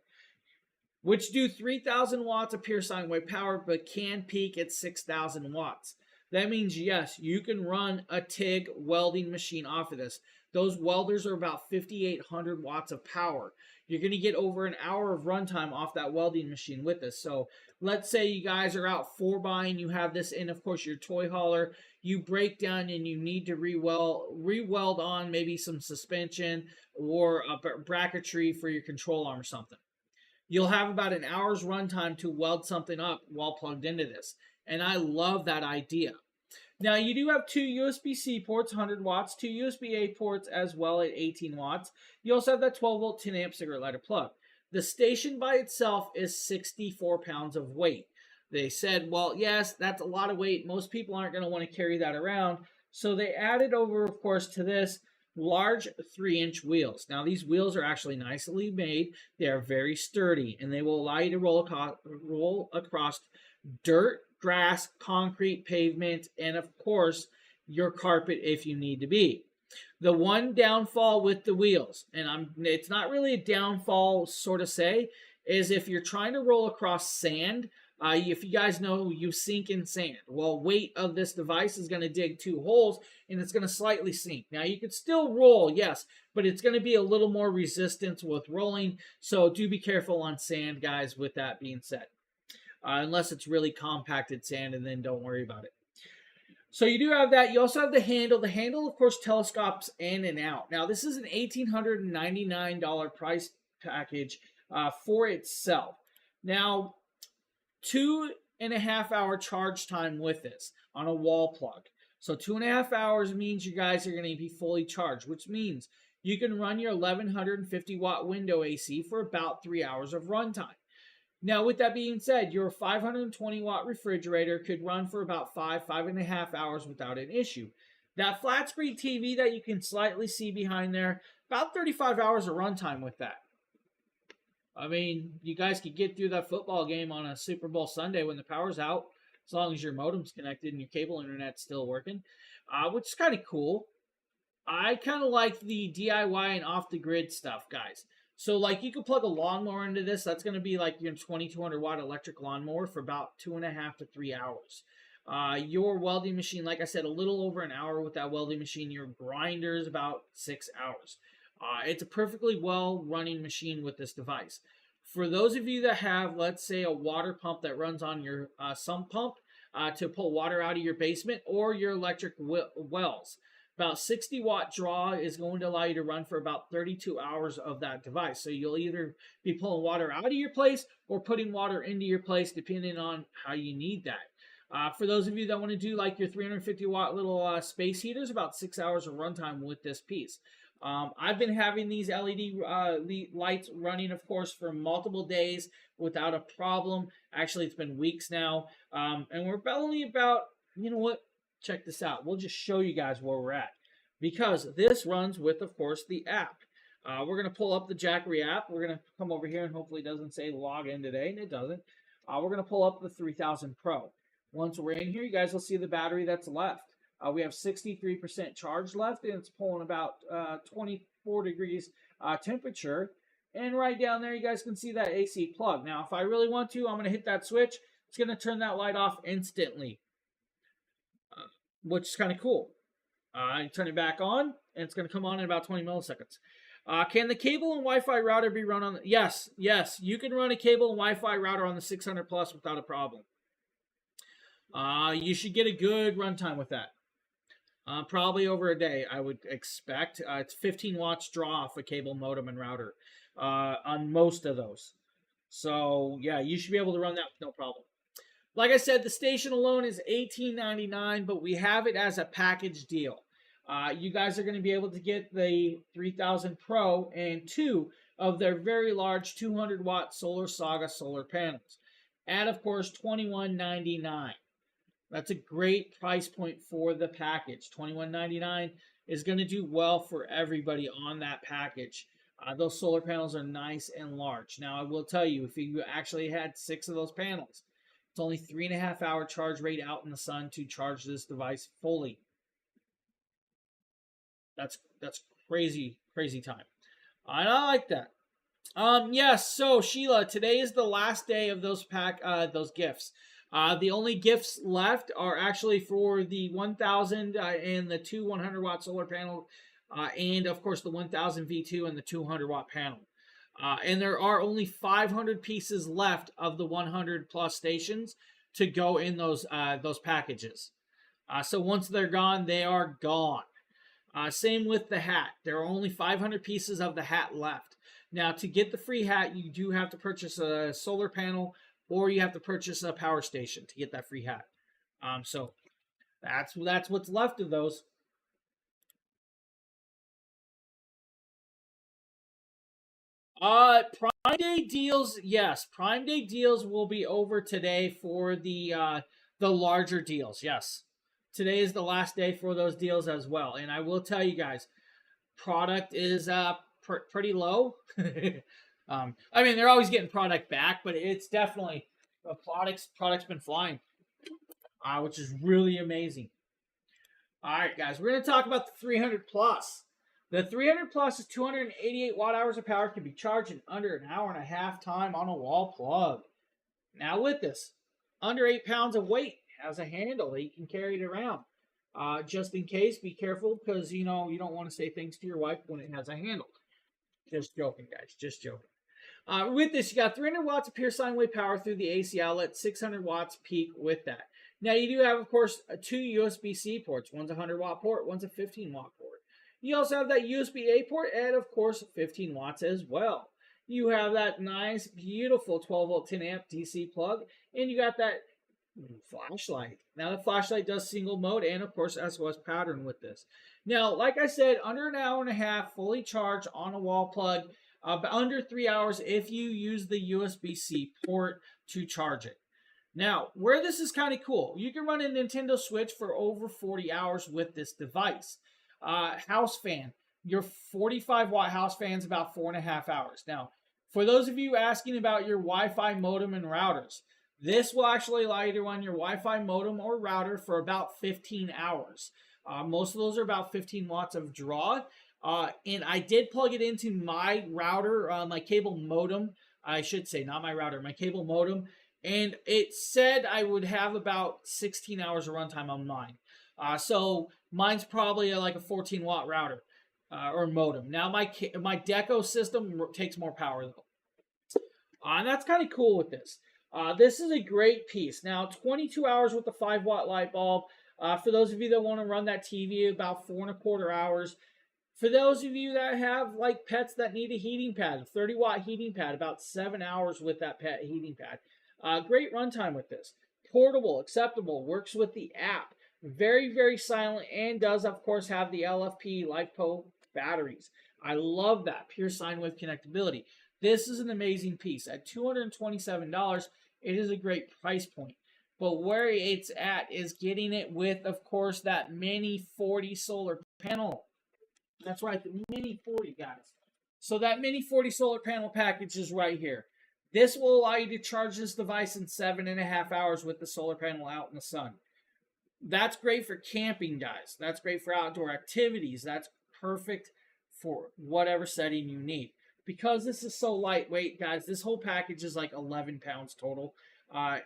which do 3,000 watts of pure sine wave power, but can peak at 6,000 watts. That means, yes, you can run a TIG welding machine off of this. Those welders are about 5,800 watts of power. You're going to get over an hour of runtime off that welding machine with this. So let's say you guys are out 4-buying, you have this in, of course, your toy hauler. You break down and you need to re-weld on maybe some suspension or a bracketry for your control arm or something. You'll have about an hour's runtime to weld something up while plugged into this. And I love that idea. Now, you do have 2 USB-C ports, 100 watts, 2 USB-A ports as well at 18 watts. You also have that 12-volt, 10-amp cigarette lighter plug. The station by itself is 64 pounds of weight. They said, well, yes, that's a lot of weight. Most people aren't going to want to carry that around. So they added over, of course, to this large 3-inch wheels. Now, these wheels are actually nicely made. They are very sturdy, and they will allow you to roll across dirt, grass, concrete, pavement, and of course, your carpet if you need to be. The one downfall with the wheels, and it's not really a downfall, sort of say, is if you're trying to roll across sand. If you guys know, you sink in sand. Well, weight of this device is going to dig 2 holes, and it's going to slightly sink. Now, you could still roll, yes, but it's going to be a little more resistance with rolling. So do be careful on sand, guys, with that being said. Unless it's really compacted sand, and then don't worry about it. So you do have that. You also have the handle. The handle, of course, telescopes in and out. Now, this is an $1,899 price package for itself. Now, 2.5 hour charge time with this on a wall plug. So 2.5 hours means you guys are going to be fully charged, which means you can run your 1150 watt window AC for about 3 hours of runtime. Now, with that being said, your 520 watt refrigerator could run for about 5.5 hours without an issue. That flat screen TV that you can slightly see behind there, about 35 hours of runtime with that. I mean, you guys could get through that football game on a Super Bowl Sunday when the power's out, as long as your modem's connected and your cable internet's still working, which is kind of cool. I kind of like the DIY and off-the-grid stuff, guys. So, like, you could plug a lawnmower into this. That's going to be like your 2,200 watt electric lawnmower for about 2.5 to 3 hours. Your welding machine, like I said, a little over an hour with that welding machine. Your grinder is about 6 hours. It's a perfectly well running machine with this device. For those of you that have, let's say, a water pump that runs on your sump pump to pull water out of your basement or your electric wells, about 60 watt draw is going to allow you to run for about 32 hours of that device. So you'll either be pulling water out of your place or putting water into your place, depending on how you need that. For those of you that want to do like your 350 watt little space heaters, about 6 hours of runtime with this piece. I've been having these LED lights running, of course, for multiple days without a problem. Actually, it's been weeks now. And we're only about, you know what? Check this out. We'll just show you guys where we're at, because this runs with, of course, the app. We're going to pull up the Jackery app. We're going to come over here, and hopefully it doesn't say log in today, and it doesn't. We're going to pull up the 3000 Pro. Once we're in here, you guys will see the battery that's left. We have 63% charge left, and it's pulling about 24 degrees temperature. And right down there, you guys can see that AC plug. Now, if I really want to, I'm going to hit that switch. It's going to turn that light off instantly, which is kind of cool. You turn it back on, and it's going to come on in about 20 milliseconds. Can the cable and Wi-Fi router be run on? Yes, you can run a cable and Wi-Fi router on the 600 Plus without a problem. You should get a good runtime with that. Probably over a day, I would expect. It's 15 watts draw off a cable modem and router on most of those. So yeah, you should be able to run that with no problem. Like I said, the station alone is $18.99, but we have it as a package deal. You guys are going to be able to get the 3000 Pro and 2 of their very large 200 watt Solar Saga solar panels at, of course, $21.99. That's a great price point for the package. $21.99 is going to do well for everybody on that package. Those solar panels are nice and large. Now, I will tell you, if you actually had 6 of those panels, it's only 3.5 hour charge rate out in the sun to charge this device fully. That's crazy time. I like that. Yes. So Sheila, today is the last day of those gifts. The only gifts left are actually for the 1000 and the 2 100 watt solar panel, and of course the 1000 V2 and the 200 watt panel. And there are only 500 pieces left of the 100 plus stations to go in those packages. So once they're gone, they are gone. Same with the hat. There are only 500 pieces of the hat left. Now, to get the free hat, you do have to purchase a solar panel, or you have to purchase a power station to get that free hat. So that's what's left of those. Prime Day deals, yes. Prime Day deals will be over today for the larger deals. Yes, today is the last day for those deals as well. And I will tell you guys, product is pretty low. I mean, they're always getting product back, but it's definitely the product's been flying, which is really amazing. All right, guys, we're going to talk about the 300 plus. The 300 plus is 288 watt hours of power, can be charged in under an hour and a half time on a wall plug. Now with this, under 8 pounds of weight, has a handle that you can carry it around. Just in case, be careful, because you don't want to say things to your wife when it has a handle. Just joking, guys, just joking. With this, you got 300 watts of pure sine wave power through the AC outlet, 600 watts peak with that. Now, you do have, of course, 2 USB-C ports. One's a 100 watt port, one's a 15 watt port. You also have that USB-A port and, of course, 15 watts as well. You have that nice, beautiful 12 volt 10 amp DC plug, and you got that flashlight. Now, the flashlight does single mode and, of course, SOS pattern with this. Now, like I said, under an hour and a half, fully charged on a wall plug, under 3 hours if you use the USB-C port to charge it. Now, where this is kind of cool, you can run a Nintendo Switch for over 40 hours with this device. House fan, your 45 watt house fan is about 4.5 hours. Now, for those of you asking about your Wi-Fi modem and routers, this will actually allow you to run your Wi-Fi modem or router for about 15 hours. Most of those are about 15 watts of draw. And I did plug it into my router, my cable modem. I should say, not my router, my cable modem. And it said I would have about 16 hours of runtime on mine. So mine's probably like a 14 watt router or modem. Now my Deco system takes more power though. And that's kind of cool with this. This is a great piece. Now 22 hours with the 5 watt light bulb. For those of you that want to run that TV, about 4.25 hours. For those of you that have like pets that need a heating pad, a 30 watt heating pad, about 7 hours with that pet heating pad. Great runtime with this. Portable, acceptable, works with the app. Very, very silent, and does, of course, have the LFP LiFePO batteries. I love that. Pure sine wave connectability. This is an amazing piece. At $227, it is a great price point. But where it's at is getting it with, of course, that Mini 40 solar panel. That's right, the Mini 40, guys. So that Mini 40 solar panel package is right here. This will allow you to charge this device in 7.5 hours with the solar panel out in the sun. That's great for camping, guys. That's great for outdoor activities. That's perfect for whatever setting you need. Because this is so lightweight, guys, this whole package is like 11 pounds total.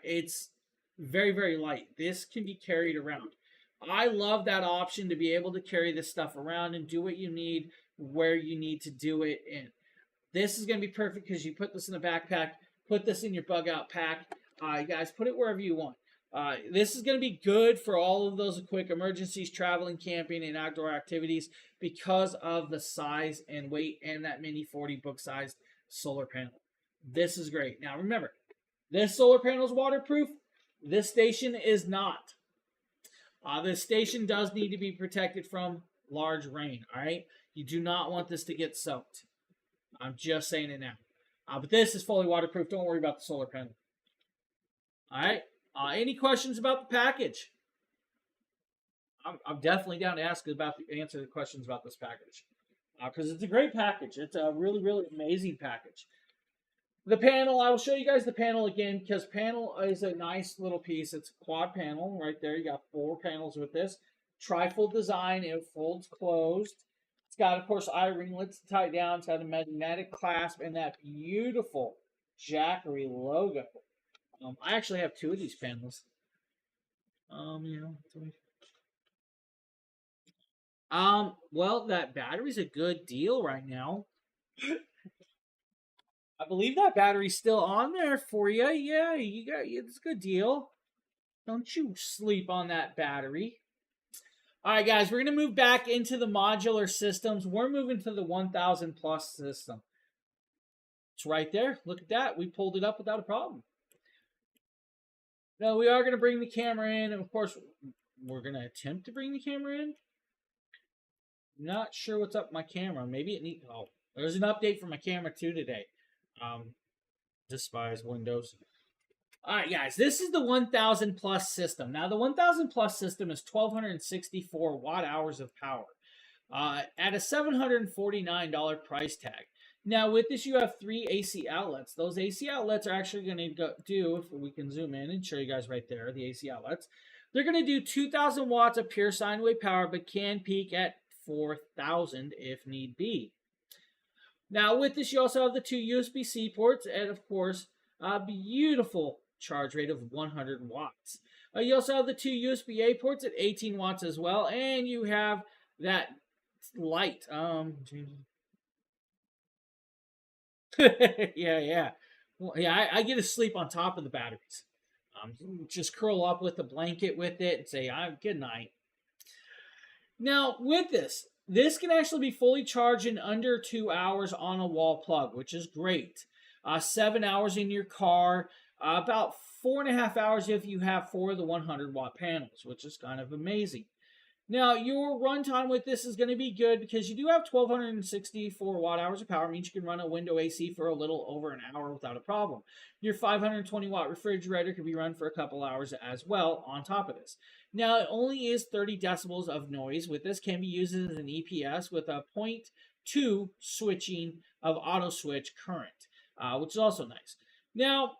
It's very, very light. This can be carried around. I love that option to be able to carry this stuff around and do what you need where you need to do it. And this is going to be perfect because you put this in a backpack, put this in your bug out pack. You guys, put it wherever you want. This is going to be good for all of those quick emergencies, traveling, camping, and outdoor activities because of the size and weight and that mini 40 book sized solar panel. This is great. Now remember, this solar panel is waterproof. This station is not. This station does need to be protected from large rain, all right? You do not want this to get soaked. I'm just saying it now. But this is fully waterproof. Don't worry about the solar panel. All right? Any questions about the package? I'm definitely down to answer the questions about this package. Because it's a great package. It's a really, really amazing package. The panel, I will show you guys the panel again because panel is a nice little piece. It's a quad panel right there. You got 4 panels with this. Trifold design. It folds closed. It's got, of course, eye ringlets to tie it down. It's got a magnetic clasp and that beautiful Jackery logo. I actually have 2 of these panels. Well, that battery's a good deal right now. I believe that battery's still on there for you. Yeah, it's a good deal. Don't you sleep on that battery. All right, guys, we're going to move back into the modular systems. We're moving to the 1000 plus system. It's right there. Look at that. We pulled it up without a problem. Now, we are going to bring the camera in. And, of course, we're going to attempt to bring the camera in. Not sure what's up with my camera. Maybe it needs... Oh, there's an update for my camera, too, today. Despise Windows. All right, guys, this is the 1000 plus system. Now, the 1000 plus system is 1264 watt hours of power at a $749 price tag. Now, with this, you have 3 AC outlets. Those AC outlets are actually going to do, if we can zoom in and show you guys right there, the AC outlets. They're going to do 2,000 watts of pure sine wave power, but can peak at 4,000 if need be. Now, with this, you also have the 2 USB-C ports and, of course, a beautiful charge rate of 100 watts. You also have the 2 USB-A ports at 18 watts as well, and you have that light. Yeah. Well, yeah, I get to sleep on top of the batteries. Just curl up with a blanket with it and say, good night. Now, with this can actually be fully charged in under 2 hours on a wall plug, which is great. 7 hours in your car, about 4.5 hours if you have 4 of the 100 watt panels, which is kind of amazing. Now, your runtime with this is going to be good because you do have 1264 watt hours of power. It means you can run a window AC for a little over an hour without a problem. Your 520 watt refrigerator can be run for a couple hours as well on top of this. Now, it only is 30 decibels of noise. With this, can be used as an EPS with a 0.2 switching of auto switch current, which is also nice. Now,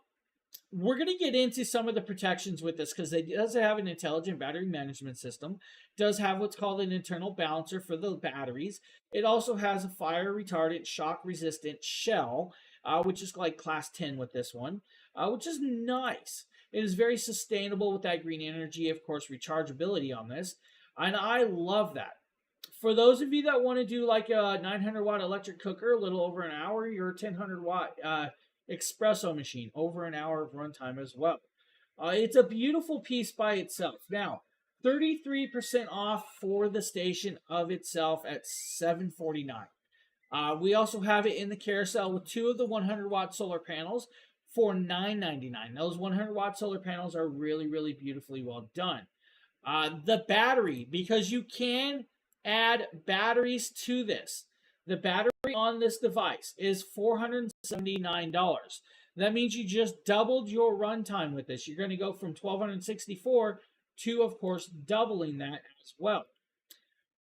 we're going to get into some of the protections with this because it does have an intelligent battery management system. It does have what's called an internal balancer for the batteries. It also has a fire retardant, shock resistant shell, which is like class 10 with this one, which is nice. It is very sustainable with that green energy, of course, rechargeability on this. And I love that. For those of you that want to do like a 900 watt electric cooker, a little over an hour, your 1000 watt espresso machine, over an hour of runtime as well. It's a beautiful piece by itself. Now, 33% off for the station of itself at $749. We also have it in the carousel with 2 of the 100 watt solar panels for $999. Those 100 watt solar panels are really, really beautifully well done. The battery, because you can add batteries to this. The battery on this device is $479. That means you just doubled your runtime with this. You're going to go from 1264 to, of course, doubling that as well.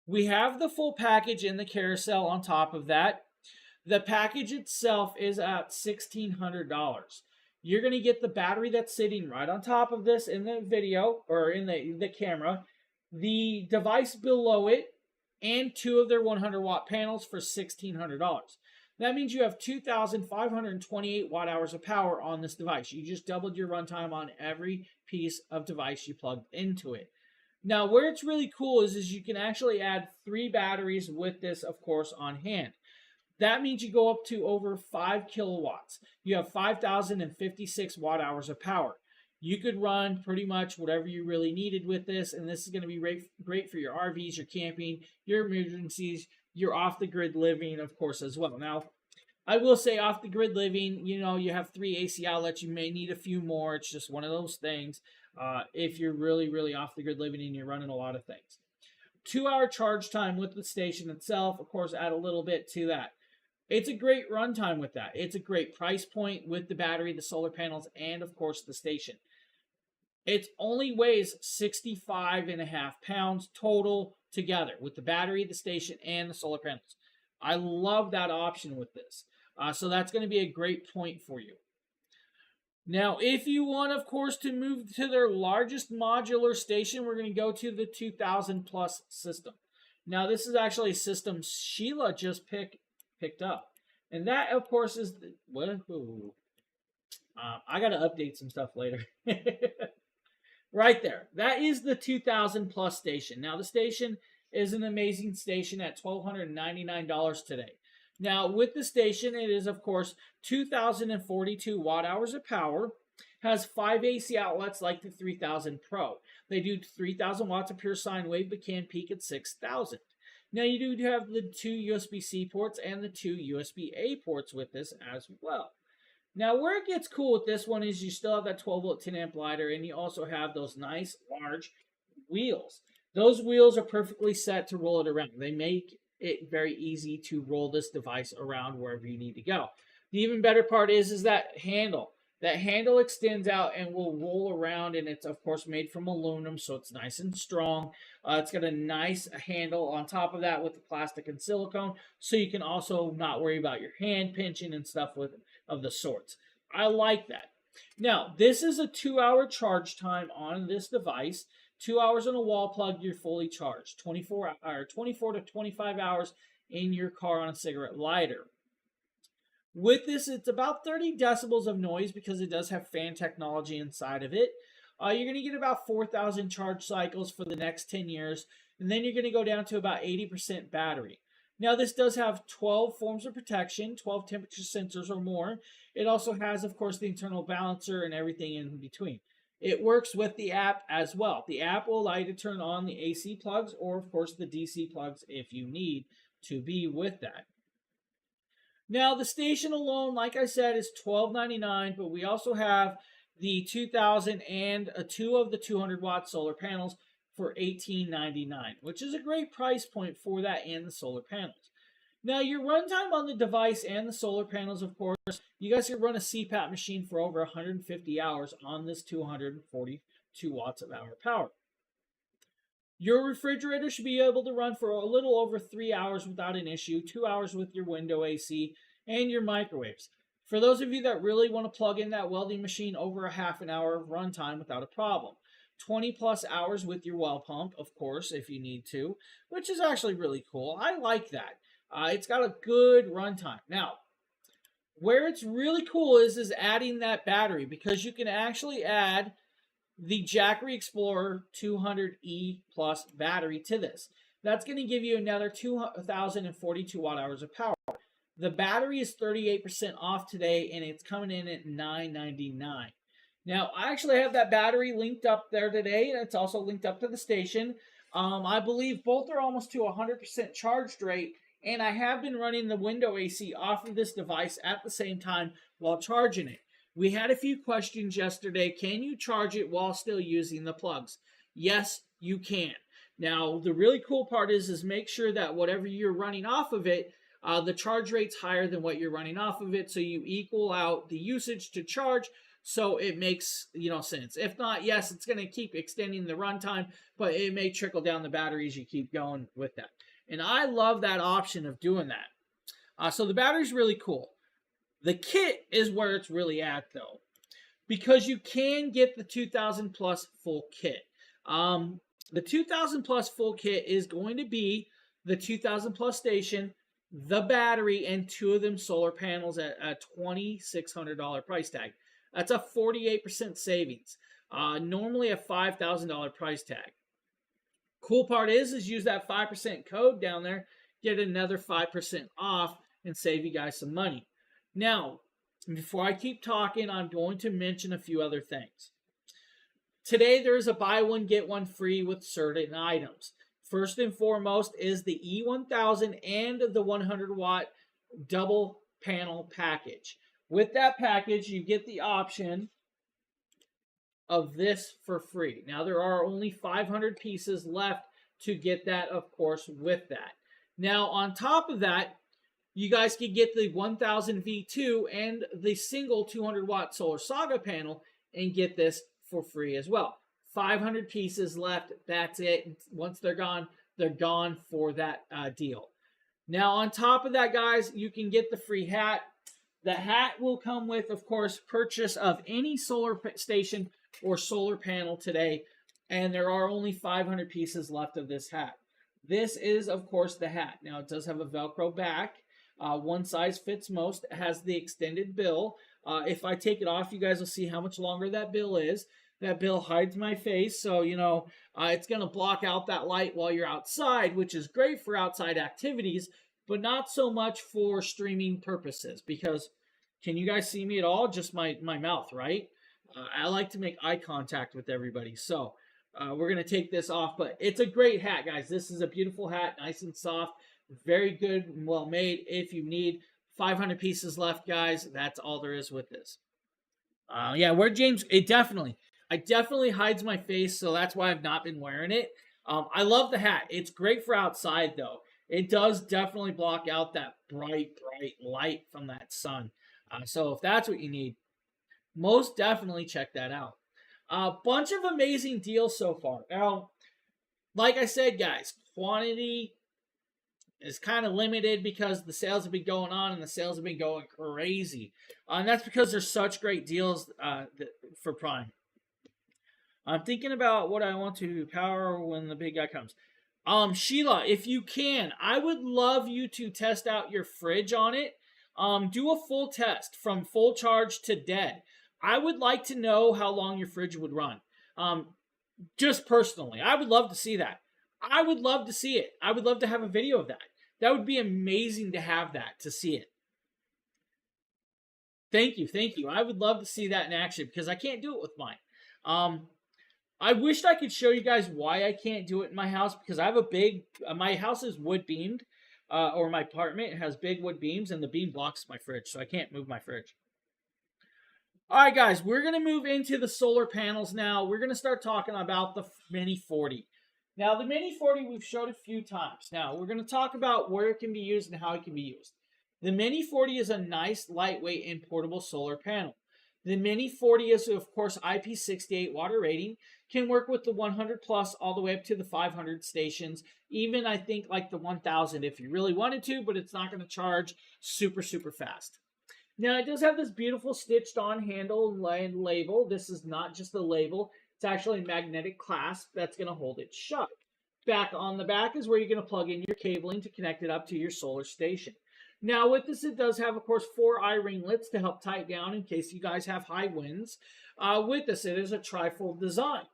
We have the full package in the carousel on top of that. The package itself is at $1,600. You're going to get the battery that's sitting right on top of this in the video, or in the camera, the device below it, and 2 of their 100 watt panels for $1,600. That means you have 2,528 watt hours of power on this device. You just doubled your runtime on every piece of device you plugged into it. Now, where it's really cool is you can actually add 3 batteries with this, of course, on hand. That means you go up to over 5 kilowatts. You have 5,056 watt hours of power. You could run pretty much whatever you really needed with this, and this is going to be great for your RVs, your camping, your emergencies, your off-the-grid living, of course, as well. Now, I will say off-the-grid living, you have 3 AC outlets. You may need a few more. It's just one of those things if you're really, really off-the-grid living and you're running a lot of things. 2-hour charge time with the station itself. Of course, add a little bit to that. It's a great runtime with that. It's a great price point with the battery, the solar panels, and of course the station. It only weighs 65.5 pounds total together with the battery, the station, and the solar panels. I love that option with this. So that's going to be a great point for you. Now, if you want, of course, to move to their largest modular station, we're going to go to the 2000 plus system. Now, this is actually a system Sheila just picked up. And that, of course, is I got to update some stuff later. Right there. That is the 2000 plus station. Now, the station is an amazing station at $1,299 today. Now, with the station, it is, of course, 2,042 watt hours of power, has 5 AC outlets like the 3000 Pro. They do 3,000 watts of pure sine wave, but can peak at 6,000. Now, you do have the 2 USB-C ports and the 2 USB-A ports with this as well. Now, where it gets cool with this one is you still have that 12-volt 10-amp lighter, and you also have those nice, large wheels. Those wheels are perfectly set to roll it around. They make it very easy to roll this device around wherever you need to go. The even better part is that handle. That handle extends out and will roll around, and it's, of course, made from aluminum, so it's nice and strong. It's got a nice handle on top of that with the plastic and silicone, so you can also not worry about your hand pinching and stuff of the sorts. I like that. Now, this is a 2-hour charge time on this device. 2 hours on a wall plug, you're fully charged. 24 to 25 hours in your car on a cigarette lighter. With this, it's about 30 decibels of noise because it does have fan technology inside of it. You're going to get about 4,000 charge cycles for the next 10 years, and then you're going to go down to about 80% battery. Now, this does have 12 forms of protection, 12 temperature sensors or more. It also has, of course, the internal balancer and everything in between. It works with the app as well. The app will allow you to turn on the AC plugs or, of course, the DC plugs if you need to be with that. Now, the station alone, like I said, is $12.99, but we also have the 2000 and 2 of the 200-watt solar panels for $18.99, which is a great price point for that and the solar panels. Now, your runtime on the device and the solar panels, of course, you guys can run a CPAP machine for over 150 hours on this 242 watts of hour power. Your refrigerator should be able to run for a little over 3 hours without an issue, 2 hours with your window AC, and your microwaves. For those of you that really want to plug in that welding machine, over a half an hour of runtime without a problem. 20 plus hours with your well pump, of course, if you need to, which is actually really cool. I like that. It's got a good runtime. Now, where it's really cool is adding that battery, because you can actually add the Jackery Explorer 200E Plus battery to this. That's going to give you another 2,042 watt hours of power. The battery is 38% off today, and it's coming in at $9.99. Now, I actually have that battery linked up there today, and it's also linked up to the station. I believe both are almost to 100% charged rate, and I have been running the window AC off of this device at the same time while charging it. We had a few questions yesterday. Can you charge it while still using the plugs? Yes, you can. Now, the really cool part is make sure that whatever you're running off of it, the charge rate's higher than what you're running off of it, so you equal out the usage to charge, so it makes sense. If not, yes, it's going to keep extending the runtime, but it may trickle down the battery as you keep going with that. And I love that option of doing that. So the battery's really cool. The kit is where it's really at, though, because you can get the 2000 plus full kit. The 2000 plus full kit is going to be the 2000 plus station, the battery, and 2 of them solar panels at a $2,600 price tag. That's a 48% savings. Normally a $5,000 price tag. Cool part is use that 5% code down there, get another 5% off, and save you guys some money. Now, before I keep talking, I'm going to mention a few other things. Today, there is a buy one, get one free with certain items. First and foremost is the E1000 and the 100 watt double panel package. With that package, you get the option of this for free. Now, there are only 500 pieces left to get that, of course, with that. Now, on top of that, you guys can get the 1000 V2 and the single 200 watt Solar Saga panel and get this for free as well. 500 pieces left. That's it. Once they're gone for that deal. Now, on top of that, guys, you can get the free hat. The hat will come with, of course, purchase of any solar station or solar panel today, and there are only 500 pieces left of this hat. This is, of course, the hat. Now, it does have a Velcro back. One size fits most. It has the extended bill. If I take it off, you guys will see how much longer that bill is. That bill hides my face, so, it's going to block out that light while you're outside, which is great for outside activities, but not so much for streaming purposes, because can you guys see me at all? Just my mouth, right? I like to make eye contact with everybody, so we're going to take this off, but it's a great hat, guys. This is a beautiful hat, nice and soft, very good and well made. If you need 500 pieces left, guys, that's all there is with this. Where James, it definitely hides my face, so that's why I've not been wearing it. I love the hat. It's great for outside, though. It does definitely block out that bright light from that sun. So if that's what you need, most definitely check that out. A bunch of amazing deals so far. Now, like I said, guys, quantity is kind of limited because the sales have been going on and the sales have been going crazy. And that's because there's such great deals for Prime. I'm thinking about what I want to power when the big guy comes. Sheila, if you can, I would love you to test out your fridge on it. Do a full test from full charge to dead. I would like to know how long your fridge would run. Just personally, I would love to see that. I would love to see it. I would love to have a video of that. That would be amazing to have that, to see it. Thank you. I would love to see that in action because I can't do it with mine. I wished I could show you guys why I can't do it in my house because I have my house is wood beamed, or my apartment has big wood beams and the beam blocks my fridge, so I can't move my fridge. All right, guys, we're going to move into the solar panels now. We're going to start talking about the Mini 40. Now, the Mini 40 we've showed a few times. Now, we're going to talk about where it can be used and how it can be used. The Mini 40 is a nice, lightweight, and portable solar panel. The Mini 40 is, of course, IP68 water rating, can work with the 100 plus all the way up to the 500 stations, even I think like the 1000 if you really wanted to, but it's not going to charge super fast. Now, it does have this beautiful stitched on handle and label. This is not just a label. It's actually a magnetic clasp that's going to hold it shut. Back on the back is where you're going to plug in your cabling to connect it up to your solar station. Now, with this, it does have, of course, 4 eye ringlets to help tie it down in case you guys have high winds. With this, it is a trifold design.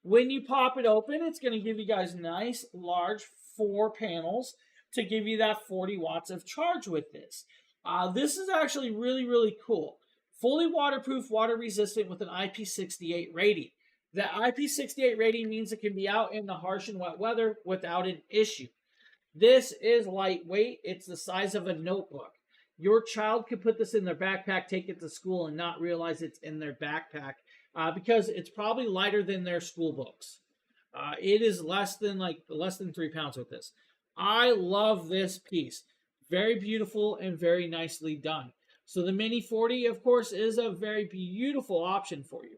When you pop it open, it's going to give you guys nice, large 4 panels to give you that 40 watts of charge with this. This is actually really cool. Fully waterproof, water resistant with an IP68 rating. The IP68 rating means it can be out in the harsh and wet weather without an issue. This is lightweight. It's the size of a notebook. Your child could put this in their backpack, take it to school, and not realize it's in their backpack because it's probably lighter than their school books. It is less than 3 pounds with this. I love this piece. Very beautiful and very nicely done. So the Mini 40, of course, is a very beautiful option for you.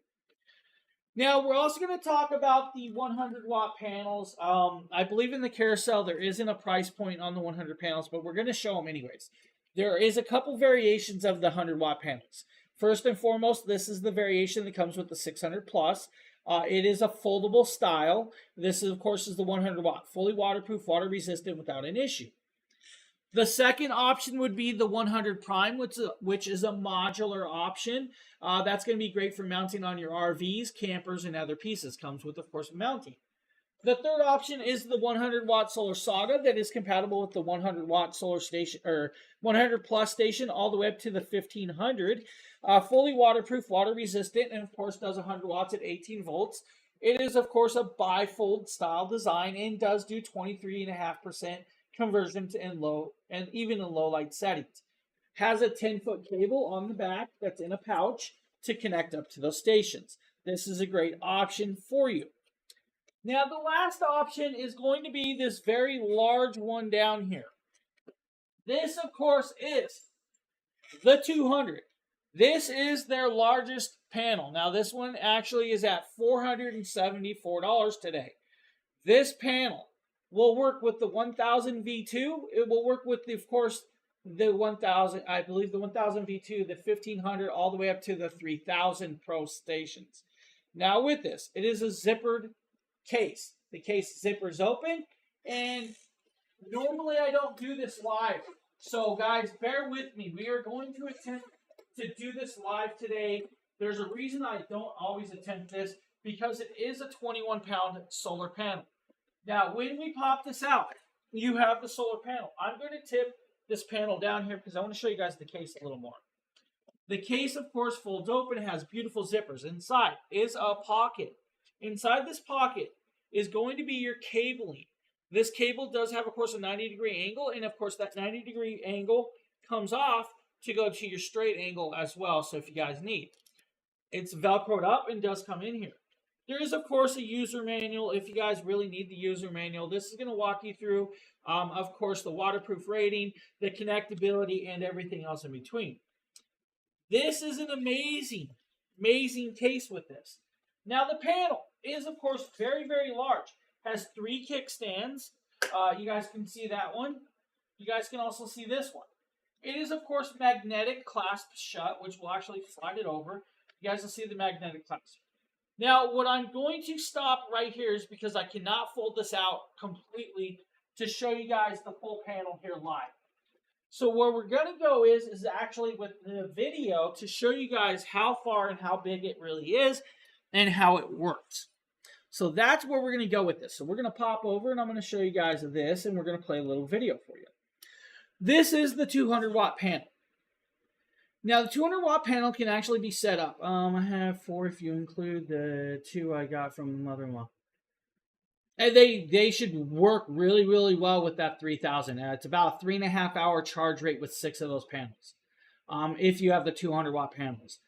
Now, we're also going to talk about the 100 watt panels. I believe in the carousel there isn't a price point on the 100 panels, but we're going to show them anyways. There is a couple variations of the 100 watt panels. First and foremost, this is the variation that comes with the 600 plus. It is a foldable style. This, of course, is the 100 watt. Fully waterproof, water resistant without an issue. The second option would be the 100 Prime, which is a modular option. That's going to be great for mounting on your RVs, campers, and other pieces. Comes with, of course, mounting. The third option is the 100 watt solar saga that is compatible with the 100 watt solar station or 100 plus station all the way up to the 1500. Fully waterproof, water resistant, and of course does 100 watts at 18 volts. It is, of course, a bifold style design and does do 23.5% conversion to in low and even in low light settings. Has a 10-foot cable on the back that's in a pouch to connect up to those stations. This is a great option for you. Now, the last option is going to be this very large one down here. This, of course, is the 200. This is their largest panel. Now, this one actually is at $474 today. This panel will work with the 1000 V2. It will work with, of course, the 1000, I believe the 1000 V2, the 1500, all the way up to the 3000 Pro stations. Now, with this, it is a zippered case. The case zippers open, and normally I don't do this live. So guys, bear with me. We are going to attempt to do this live today. There's a reason I don't always attempt this, because it is a 21-pound solar panel. Now, when we pop this out, you have the solar panel. I'm going to tip this panel down here because I want to show you guys the case a little more. The case, of course, folds open. It has beautiful zippers. Inside is a pocket. Inside this pocket is going to be your cabling. This cable does have, of course, a 90-degree angle, and of course, that 90-degree angle comes off to go to your straight angle as well, so if you guys need. It's Velcroed up and does come in here. There is, of course, a user manual if you guys really need the user manual. This is going to walk you through, of course, the waterproof rating, the connectability, and everything else in between. This is an amazing, amazing case with this. Now, the panel is, of course, very, very large. Has 3 kickstands. You guys can see that one. You guys can also see this one. It is, of course, magnetic clasp shut, which will actually slide it over. You guys will see the magnetic clasp. Now, what I'm going to stop right here is because I cannot fold this out completely to show you guys the full panel here live. So where we're going to go is actually with the video to show you guys how far and how big it really is and how it works. So that's where we're going to go with this. So we're going to pop over and I'm going to show you guys this and we're going to play a little video for you. This is the 200 watt panel. Now the 200 watt panel can actually be set up. I have 4 if you include the 2 I got from mother-in-law. And they should work really, really well with that 3000. It's about a 3.5 hour charge rate with 6 of those panels. If you have the 200 watt panels.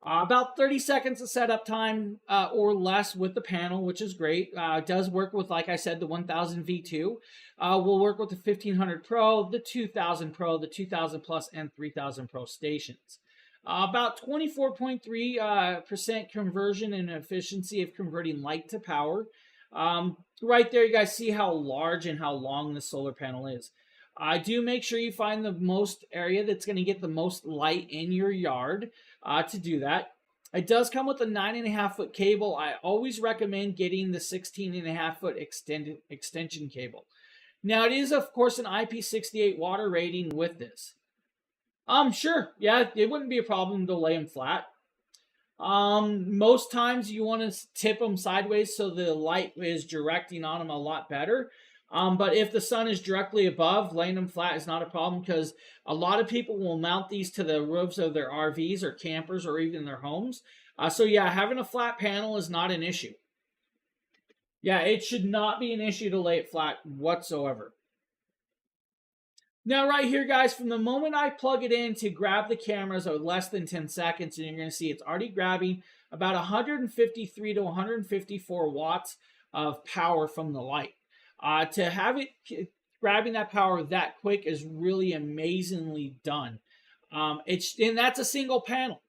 About 30 seconds of setup time or less with the panel, which is great. It does work with, like I said, the 1000 V2. Will work with the 1500 Pro, the 2000 Pro, the 2000 Plus, and 3000 Pro stations. About 24.3% conversion and efficiency of converting light to power. Right there, you guys see how large and how long the solar panel is. Do make sure you find the most area that's going to get the most light in your yard to do that. It does come with a 9.5 foot cable. I always recommend getting the 16.5 foot extension cable. Now, it is, of course, an IP68 water rating with this. Sure, yeah, it wouldn't be a problem to lay them flat. Most times you want to tip them sideways so the light is directing on them a lot better. But if the sun is directly above, laying them flat is not a problem because a lot of people will mount these to the roofs of their RVs or campers or even their homes. So yeah, having a flat panel is not an issue. Yeah, it should not be an issue to lay it flat whatsoever. Now right here, guys, from the moment I plug it in to grab the cameras are less than 10 seconds, and you're going to see it's already grabbing about 153 to 154 watts of power from the light. To have it grabbing that power that quick is really amazingly done. And that's a single panel.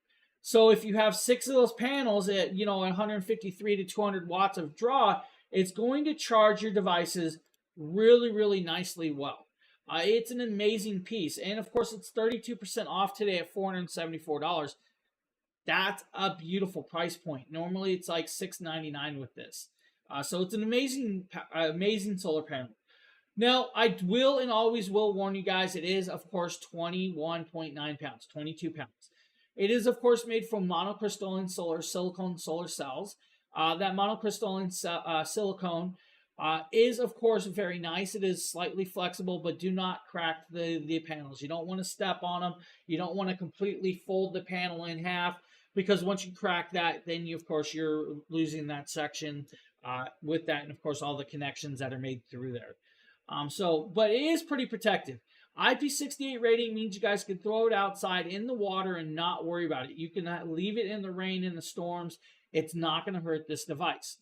So if you have 6 of those panels at 153 to 200 watts of draw, it's going to charge your devices really, really nicely well. It's an amazing piece. And of course, it's 32% off today at $474. That's a beautiful price point. Normally, it's like $699 with this. So it's an amazing solar panel. Now, I will and always will warn you guys, it is, of course, 21.9 pounds, 22 pounds. It is, of course, made from monocrystalline silicone solar cells. That monocrystalline silicone is, of course, very nice. It is slightly flexible, but do not crack the panels. You don't want to step on them. You don't want to completely fold the panel in half, because once you crack that, then you, of course, you're losing that section with that, and of course all the connections that are made through there. But it is pretty protective. IP68 rating means you guys can throw it outside in the water and not worry about it. You can leave it in the rain, in the storms. It's not going to hurt this device.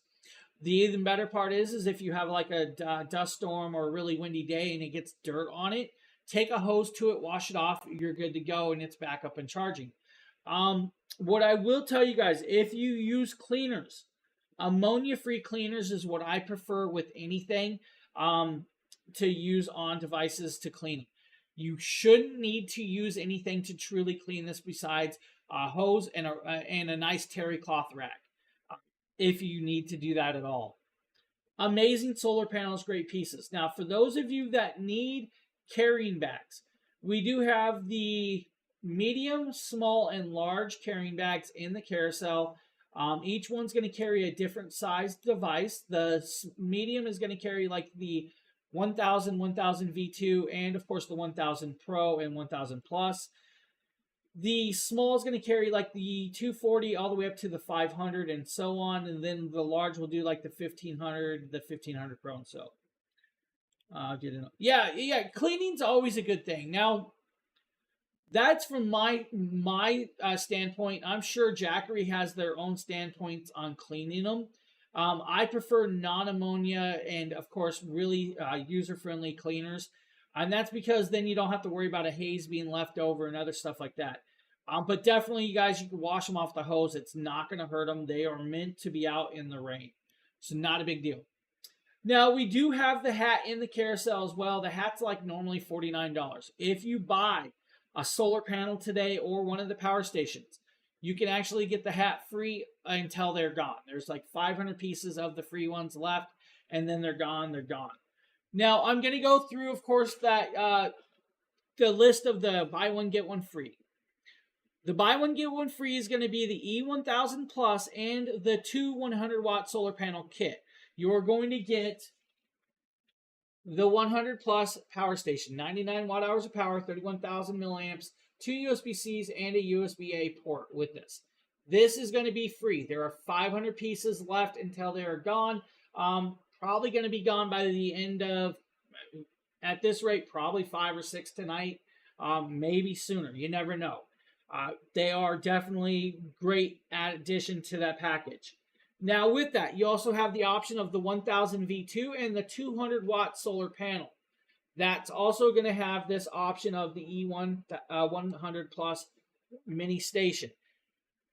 The even better part is if you have like a dust storm or a really windy day and it gets dirt on it, take a hose to it, wash it off, you're good to go, and it's back up and charging. What I will tell you guys, if you use cleaners, ammonia-free cleaners is what I prefer with anything to use on devices to clean them. You shouldn't need to use anything to truly clean this besides a hose and a nice terry cloth rack, if you need to do that at all. Amazing solar panels, great pieces. Now, for those of you that need carrying bags, we do have the medium, small, and large carrying bags in the carousel. Each one's going to carry a different size device. The medium is going to carry like the 1000, 1000 V2, and of course the 1000 Pro and 1000 Plus. The small is going to carry like the 240 all the way up to the 500 and so on, and then the large will do like the 1500, the 1500 Pro, and so. Yeah. Cleaning's always a good thing. Now, that's from my standpoint. I'm sure Jackery has their own standpoints on cleaning them. I prefer non-ammonia and, of course, really user-friendly cleaners. And that's because then you don't have to worry about a haze being left over and other stuff like that. But definitely, you guys, you can wash them off the hose. It's not going to hurt them. They are meant to be out in the rain. So not a big deal. Now, we do have the hat in the carousel as well. The hat's like normally $49. If you buy a solar panel today or one of the power stations, you can actually get the hat free until they're gone. There's like 500 pieces of the free ones left, and then they're gone. Now, I'm going to go through, of course, that the list of the buy one, get one free. The buy one, get one free is going to be the E1000 Plus and the 2 100-watt solar panel kit. You're going to get the 100 Plus power station, 99 watt-hours of power, 31,000 milliamps, 2 USB-Cs, and a USB-A port with this. This is going to be free. There are 500 pieces left until they are gone. Probably going to be gone by the end of, at this rate, probably 5 or 6 tonight, maybe sooner. You never know. They are definitely great addition to that package. Now, with that, you also have the option of the 1000 V2 and the 200-watt solar panel. That's also going to have this option of the E100 Plus mini station.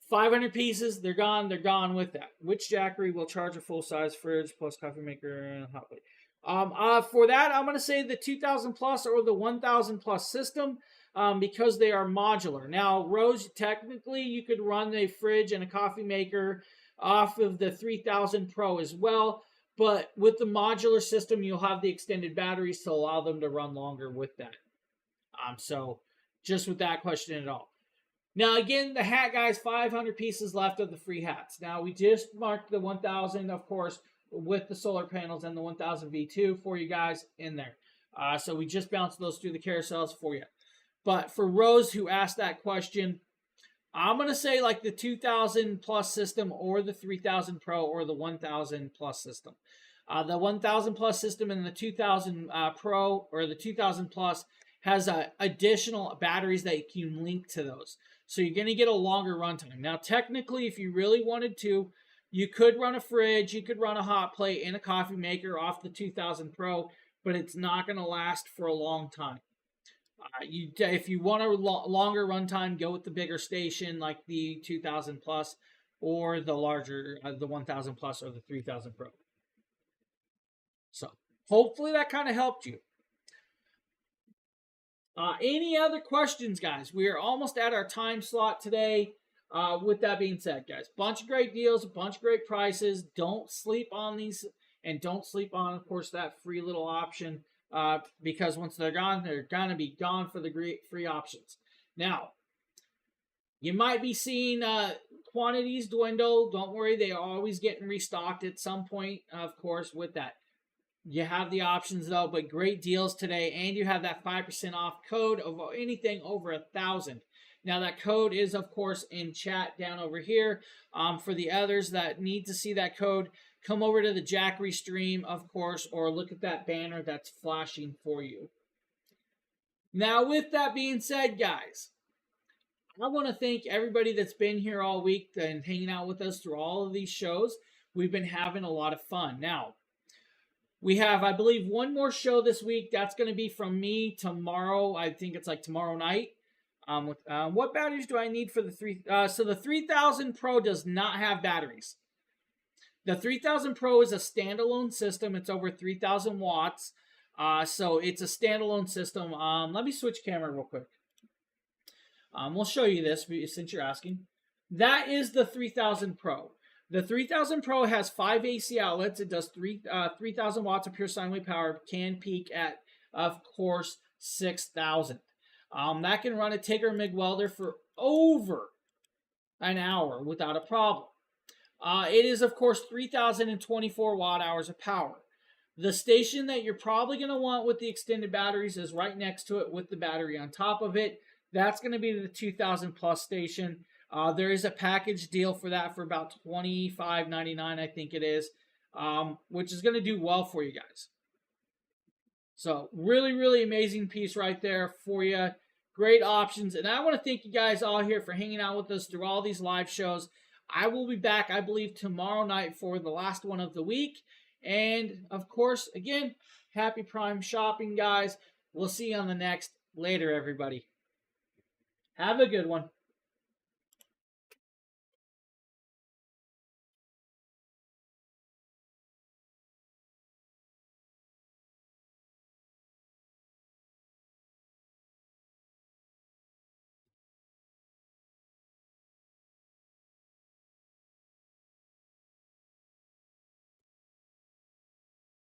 500 pieces, they're gone with that. Which Jackery will charge a full-size fridge plus coffee maker and hot plate? For that, I'm going to say the 2000 Plus or the 1000 Plus system because they are modular. Now, Rose, technically, you could run a fridge and a coffee maker off of the 3000 Pro as well, but with the modular system, you'll have the extended batteries to allow them to run longer with that. So, just with that question at all. Now, again, the hat, guys, 500 pieces left of the free hats. Now, we just marked the 1000, of course, with the solar panels and the 1000 V2 for you guys in there. So, we just bounced those through the carousels for you. But for Rose, who asked that question, I'm going to say like the 2000 Plus system or the 3000 Pro or the 1000 Plus system. The 1000 Plus system and the 2000 Pro or the 2000 Plus has additional batteries that you can link to those. So you're going to get a longer runtime. Now, technically, if you really wanted to, you could run a fridge, you could run a hot plate and a coffee maker off the 2000 Pro, but it's not going to last for a long time. If you want a longer runtime, go with the bigger station like the 2000 Plus or the larger, the 1000 Plus or the 3000 Pro. So hopefully that kind of helped you. Any other questions, guys? We are almost at our time slot today. With that being said, guys, bunch of great deals, a bunch of great prices. Don't sleep on these, and don't sleep on, of course, that free little option because once they're gone, they're going to be gone for the free options. Now, you might be seeing quantities dwindle. Don't worry, they are always getting restocked at some point, of course, with that. You have the options though, but great deals today, and you have that 5% off code of anything over 1,000. Now that code is, of course, in chat down over here. For the others that need to see that code, come over to the Jackery stream, of course, or look at that banner that's flashing for you. Now, with that being said, guys, I want to thank everybody that's been here all week and hanging out with us through all of these shows. We've been having a lot of fun. Now, we have, I believe, one more show this week. That's going to be from me tomorrow. I think it's like tomorrow night. What batteries do I need for the three? So the 3000 Pro does not have batteries. The 3000 Pro is a standalone system. It's over 3000 watts. So it's a standalone system. Let me switch camera real quick. We'll show you this since you're asking. That is the 3000 Pro. The 3000 Pro has 5 AC outlets. It does 3,000 watts of pure sine wave power. Can peak at, of course, 6,000. That can run a TIG or MIG welder for over an hour without a problem. It is, of course, 3,024 watt hours of power. The station that you're probably going to want with the extended batteries is right next to it with the battery on top of it. That's going to be the 2,000 plus station. There is a package deal for that for about $25.99, I think it is, which is going to do well for you guys. So really, really amazing piece right there for you. Great options. And I want to thank you guys all here for hanging out with us through all these live shows. I will be back, I believe, tomorrow night for the last one of the week. And, of course, again, happy Prime shopping, guys. We'll see you on the next. Later, everybody. Have a good one.